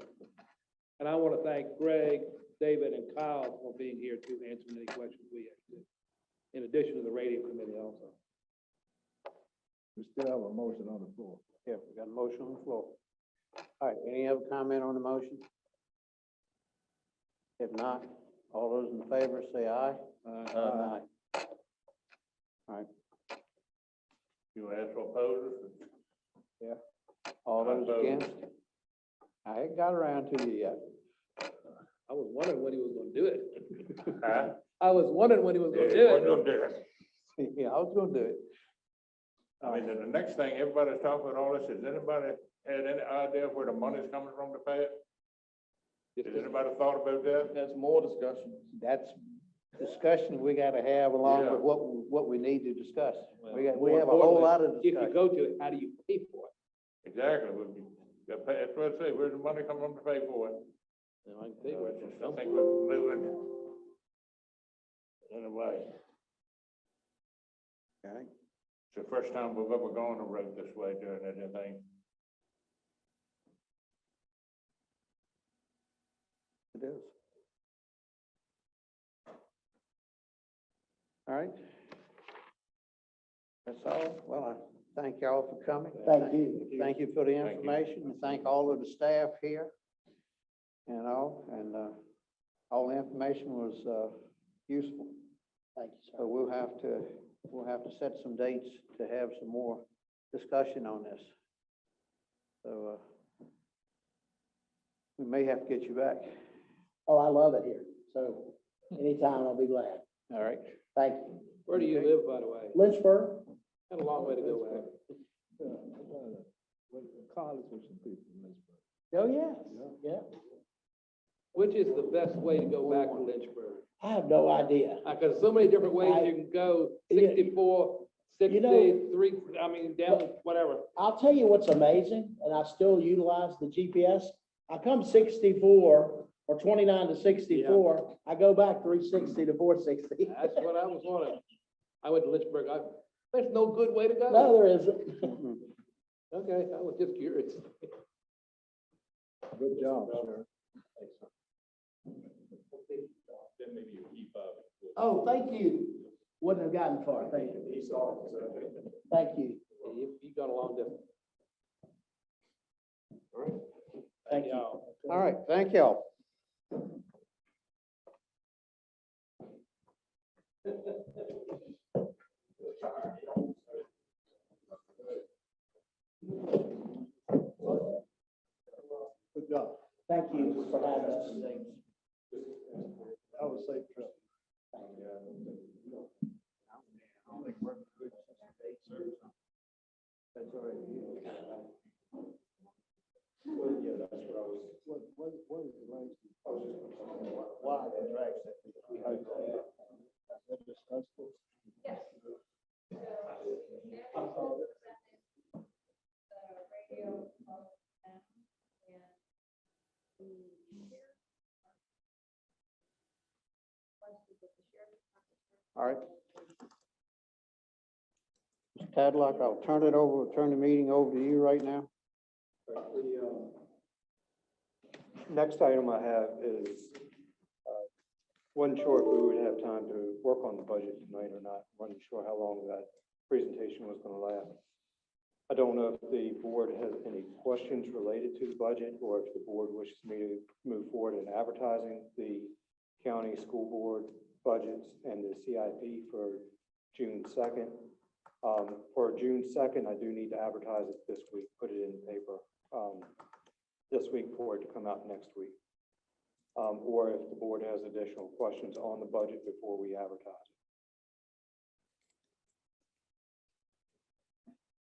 And I want to thank Greg, David, and Kyle for being here to answer any questions we have, in addition to the radio committee also. We still have a motion on the floor. Yeah, we got a motion on the floor. All right, any other comment on the motion? If not, all those in favor say aye. Aye. All right, You ask for opposers? all those Opposed. against? I ain't got around to you yet. I was wondering when he was going to do it. Huh? I was wondering when he was going to Yeah, we're do gonna do it. Yeah, I was gonna do it. I mean, then the next thing, everybody's talking about all this, has anybody had any idea where the money's coming from to pay it? Has anybody thought about that? That's more discussion. That's discussion we gotta have along Yeah. with what we need to discuss. We More have a whole importantly, lot of If you discussion. go to it, how do you pay for it? Exactly, that's what I say, where's the money coming from to pay for it? I can pay for it from I somewhere. think we're moving in a way. Okay. It's the first time we've ever gone a road this way during anything. It is. All right, That's all. Well, I thank y'all for coming. Thank you. Thank you for the Thank you. information, and thank all of the staff here. And all the information was, useful. Thank you, So sir. we'll have to set some dates to have some more discussion on this. So, we may have to get you back. Oh, I love it here. So anytime I'll be glad. All right. Thank you. Where do you live, by the way? Lynchburg? Got a long way to go back. College with some people in Lynchburg. Oh, yes. Yeah. Which is the best way to go back to Lynchburg? I have no idea. Because so many different ways you can go, Yeah. 64, You know- 63, down, whatever. I'll tell you what's amazing, and I still utilize the GPS. I come 64 or 29 to 64, I go back 360 to 460. That's what I was wondering. I went to Lynchburg. There's no good way to go. No, there isn't. Okay, I was just curious. Good job, sir. Oh, thank you. Wouldn't have gotten far. Thank you. Thank you. You got a long distance. Thank you. y'all. All right, thank y'all. Good job. Thank you for having us. That was a safe trip. What is the range? Why the tracks that we hope that discussed this? All right. Mr. Tadlock, I'll turn the meeting over to you right now. Next item I have is, wasn't sure if we would have time to work on the budget tonight or not. Wasn't sure how long that presentation was gonna last. I don't know if the board has any questions related to the budget, or if the board wishes me to move forward in advertising the county school board budgets and the CIP for June 2nd. For June 2nd, I do need to advertise it this week, put it in the paper, this week for it to come out next week. Or if the board has additional questions on the budget before we advertise.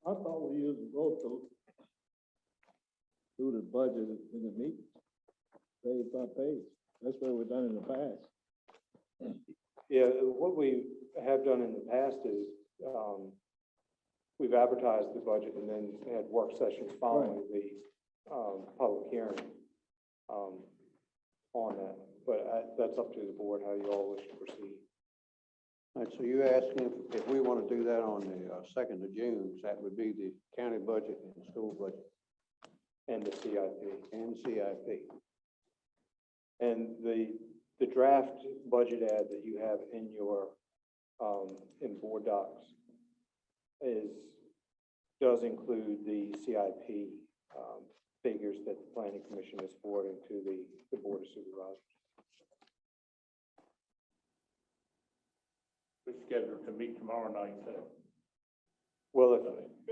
I thought we used to go through the budget in the meeting, page by page. That's what we've done in the past. Yeah, what we have done in the past is, we've advertised the budget and then had work sessions following the, public hearing, on that. But that's up to the board, how you all wish to proceed. All right, so you're asking if we want to do that on the 2nd of June, that would be the county budget and the school budget And the CIP. and CIP. And the draft budget ad that you have in your, in board docs does include the CIP, figures that the planning commission is forwarding to the board of supervisors. We're scheduled to meet tomorrow night, Well,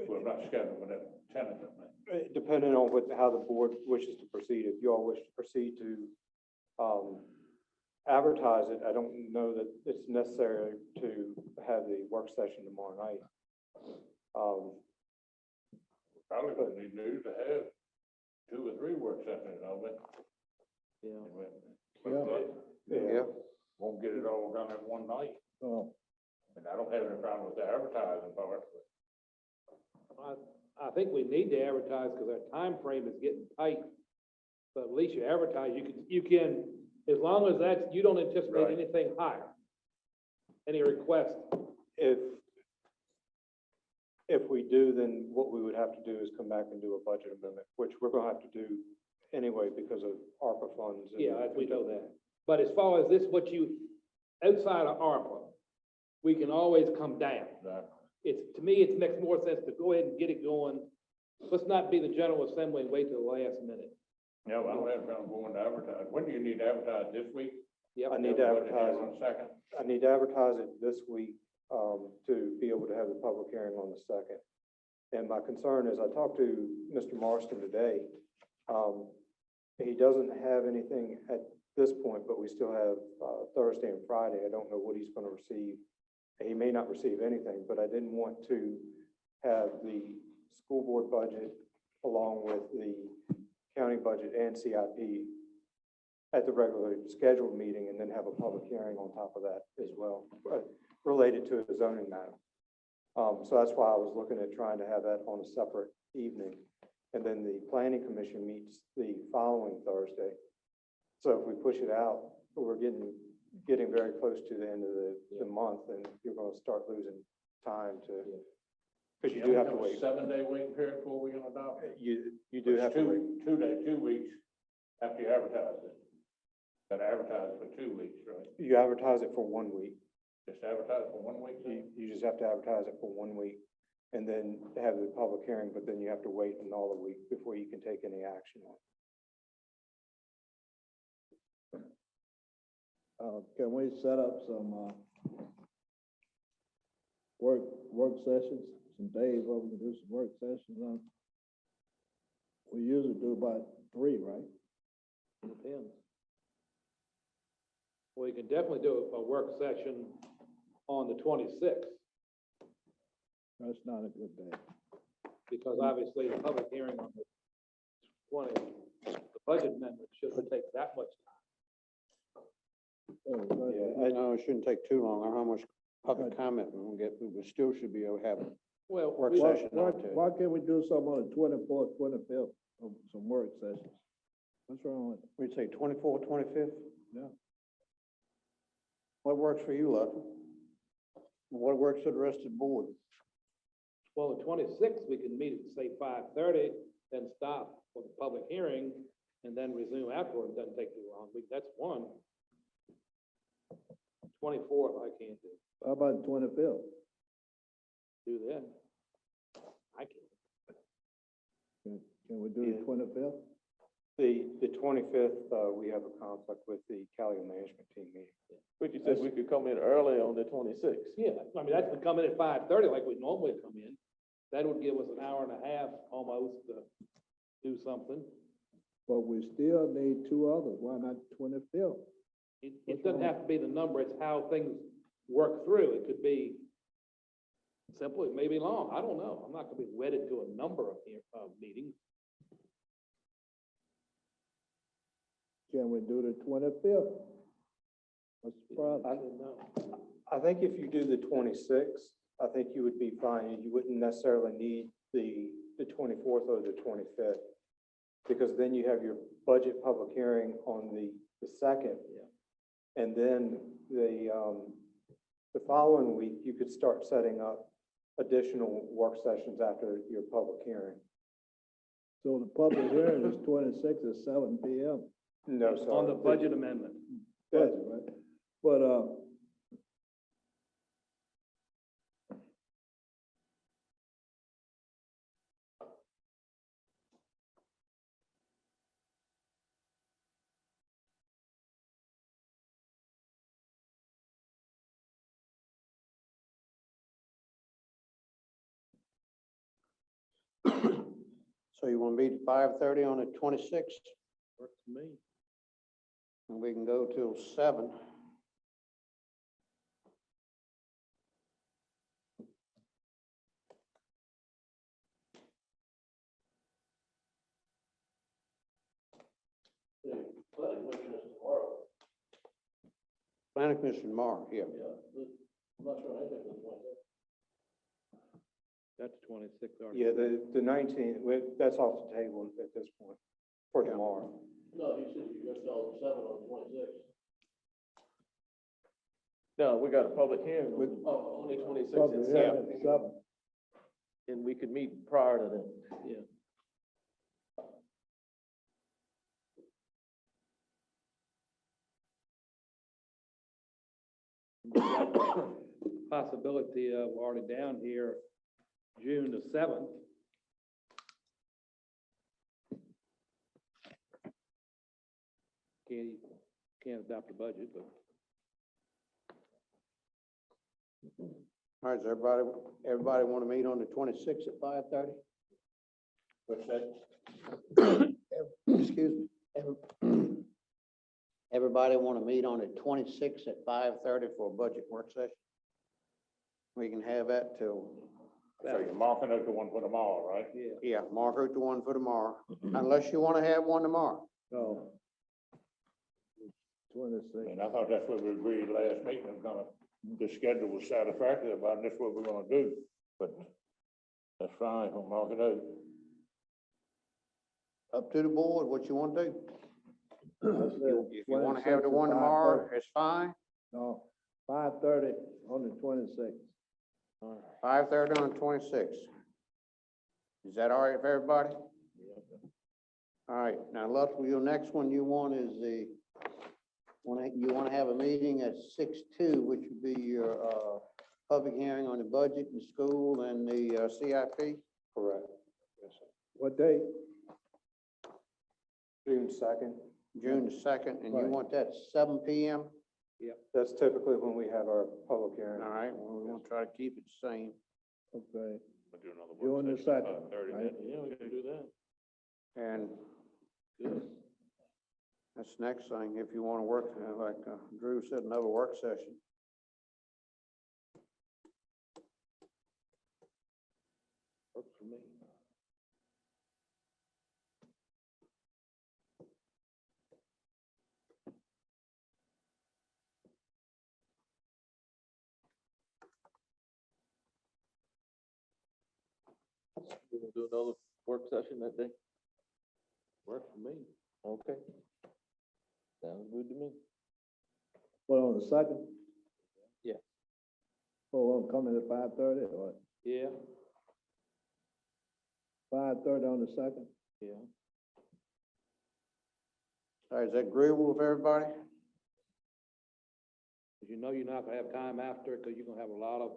we're not scheduled, but that's tentatively. depending on how the board wishes to proceed, if you all wish to proceed to, advertise it, I don't know that it's necessary to have the work session tomorrow night. Probably what we do to have 2 or 3 work sessions, don't we? Yeah. Won't get it all done in one night, Oh, and I don't have any problem with the advertising part. I think we need to advertise because our time frame is getting tight. But at least you advertise, you can, as long as that's, you don't anticipate Right. anything higher. Any request. If we do, then what we would have to do is come back and do a budget amendment, which we're gonna have to do anyway because of ARPA funds. and- Yeah, we know that. But as far as this, outside of ARPA, we can always come down. to me, it makes more sense to go ahead and get it going. Let's not be the General Assembly and wait till the last minute. Yeah, well, I don't have a problem going to advertise. When do you need to advertise? This week? Yep. I need to Budget hearing advertise, On the second? I need to advertise it this week, to be able to have the public hearing on the second. And my concern is, I talked to Mr. Marston today. He doesn't have anything at this point, but we still have, Thursday and Friday. I don't know what he's gonna receive. He may not receive anything, but I didn't want to have the school board budget along with the county budget and CIP at the regularly scheduled meeting and then have a public hearing on top of that as well, related to a zoning matter. So that's why I was looking at trying to have that on a separate evening. And then the planning commission meets the following Thursday. So if we push it out, we're getting very close to the end of the month, and you're gonna start losing time to, because you do have to wait. 7-day waiting period before we can adopt it. You do have to wait. 2 weeks after you advertise it. Got to advertise for 2 weeks, right? You advertise it for 1 week. Just advertise for 1 week? You just have to advertise it for 1 week and then have the public hearing, but then you have to wait another week before you can take any action on it. Can we set up some, work sessions, some days where we can do some work sessions on? We usually do about 3, right? Depends. Well, you can definitely do a work session on the 26th, That's not a good day. because obviously the public hearing on the 20th, the budget amendment shouldn't take that much Yeah, No, it shouldn't take too long. I don't know how much public comment we'll get, but we still should be able to have a time. Well, work we- session on it. Why can't we do something on the 24th, 25th, some work sessions? What's wrong with it? We'd say 24th, 25th? Yeah. What works for you, Lutton? What works for the rest of the board? well, the 26th, we can meet at, say, 5:30, then stop for the public hearing, and then resume afterward. It doesn't take too long. That's one. 24th, I can't How about the 25th? do that. I can't. Can we do Yeah. the 25th? The 25th, we have a conflict with the Calio management team meeting. But you said we could come in early on the 26th. Yeah, I mean, that's to come in at 5:30 like we normally come in. That would give us an hour and a half almost to do something. But we still need 2 others. Why not the 25th? It doesn't have to be the number, it's how things work through. It could be simple, it may be long, I don't know. I'm not gonna be wedded to a number of meetings. Can we do the 25th? What's the problem? I don't know. I think if you do the 26th, I think you would be fine. You wouldn't necessarily need the 24th or the 25th. Because then you have your budget public hearing on the 2nd. Yeah. And then the following week, you could start setting up additional work sessions after your public hearing. So the public hearing is 26th at 7 p.m. No, sir. On the budget amendment. Budget, right? But, So you want to meet at 5:30 on the 26th, Works for me. and we can go till 7. Planning Commission tomorrow, here. That's 26th already. Yeah, the 19th, that's off the table at this point for tomorrow. No, you said you just on 7 on the 26th. No, we got a public hearing on the 26th public at hearing 7, at 7. and we could meet prior to that. Yeah. possibility of already down here, June the 7th. Can't adopt the budget, but All right, does everybody want to meet on the 26th at 5:30? What's that? Excuse me. Everybody want to meet on the 26th at 5:30 for a budget work session? We can have that till, So you're marking out the one for tomorrow, right? yeah. yeah, mark out the one for tomorrow, unless you want to have one tomorrow. No. I 26. mean, I thought that's what we agreed last meeting, I'm gonna, the schedule was satisfactory about, and that's what we're gonna do, but that's fine, we'll mark it out. Up to the board, what you want to do. I said If you want to 26 have the and one tomorrow, 5:30. it's fine. No, 5:30 on the 26th. 5:30 on the 26th. Is that all right for everybody? All right, now, Luttrell, your next one you want is you want to have a meeting at 6:02, which would be your, public hearing on the budget in school and the, CIP? Correct. Yes, sir. What date? June 2nd. June the 2nd, and you Right. want that 7 p.m.? That's typically when we have our public All hearing. right, well, we're gonna try to keep it the same. Okay, We'll do another June the work session 2nd, at 5:30 right? then. Yeah, we can do that. And Good. that's the next thing, if you want to work, like Drew said, another work session. Works for me. We gonna do another work session that day? Works for me. Okay. Sounds good to me. well, on the 2nd? Yeah. Oh, I'm coming at 5:30 or Yeah, 5:30 on the 2nd? Yeah. All right, is that agreeable with everybody? because you know you're not gonna have time after, because you're gonna have a lot of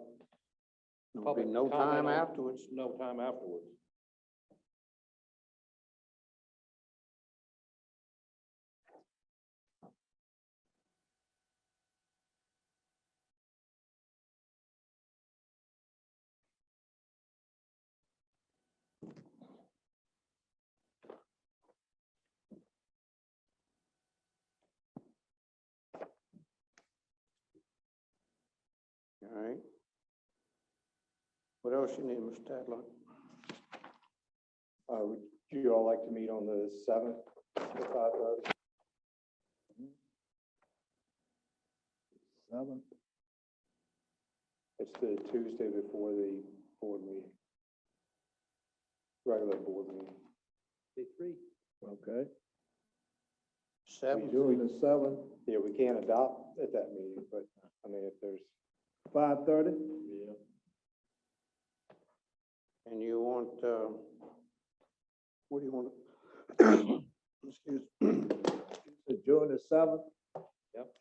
There'll be public no comment time on- afterwards. No time afterwards. All right. What else you need, Mr. Tadlock? Would you all like to meet on the 7th at 5:30? 7th? It's the Tuesday before the board meeting. Regular board meeting. Big three. Okay. 7th? June the 7th, Yeah, we can't adopt at that meeting, but, I mean, if there's, 5:30? Yeah. And you want, what do you want? Excuse. So June the 7th,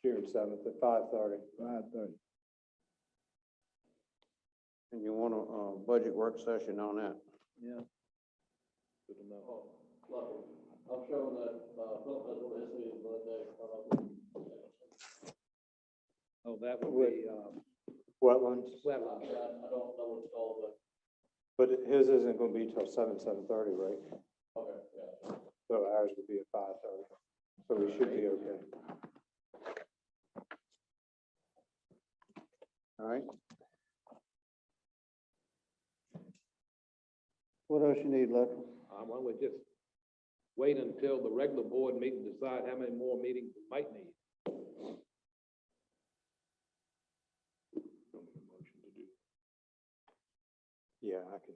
June 7th at 5:30. 5:30. And you want a, budget work session on that? Yeah. Good to know. I'm showing that, Oh, that would be, Wetlands, wetlands. I don't know what it's called, but his isn't gonna be till 7:30, right? but, okay, yeah. So ours would be at 5:30, so we should be okay. All right. What else you need, Luttrell? Why don't we just wait until the regular board meeting, to decide how many more meetings we might need. Yeah, I can.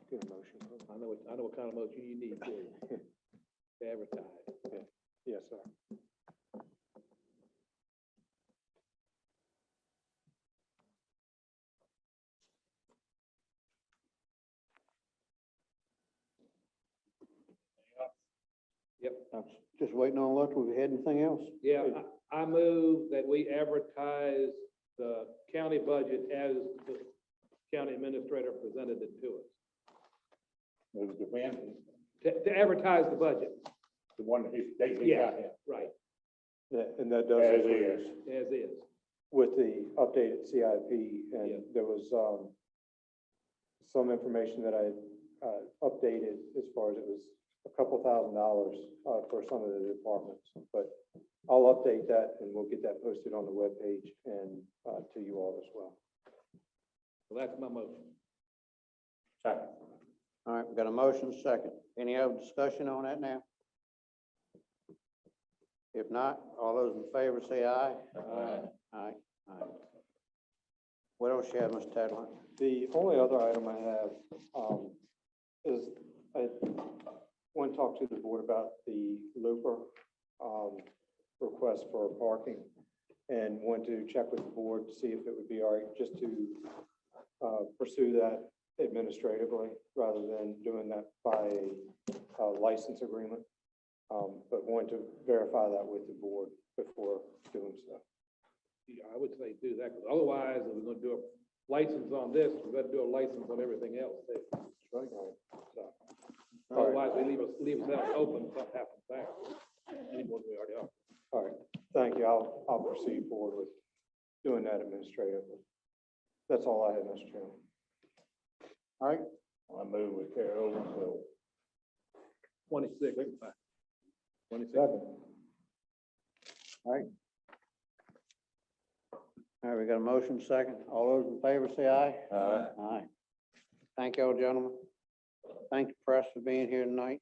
Get a motion. I know what kind of motion you need to advertise. Yes, sir. Yep. Just waiting on luck. We've had anything else? Yeah, I move that we advertise the county budget as the county administrator presented it to us. Move to when, To advertise the budget, the one that they got here, right, And that does. as include- is. as is. With the updated CIP, Yeah. and there was, some information that I, updated as far as it was a couple $1,000s, for some of the departments. But I'll update that and we'll get that posted on the webpage and, to you all as well. So that's my motion. Second. All right, we've got a motion, second. Any other discussion on that now? If not, all those in favor say aye. Aye. Aye. Aye. What else you have, Mr. Tadlock? The only other item I have, is I want to talk to the board about the Looper, request for parking, and want to check with the board to see if it would be all right just to, pursue that administratively rather than doing that by a license agreement. But want to verify that with the board before doing so. Yeah, I would say do that, because otherwise, if we're gonna do a license on this, we've got to do a license on everything else too. Right. So, otherwise, we leave ourselves open, something happens there. Any more than we already are. All right, thank you. I'll proceed forward with doing that administratively. That's all I have, Mr. Chairman. All right, I move with carry over until 26. 26. all right, we got a motion, second. All those in favor say aye. Aye. Aye. Thank y'all, gentlemen. Thank you, press, for being here tonight.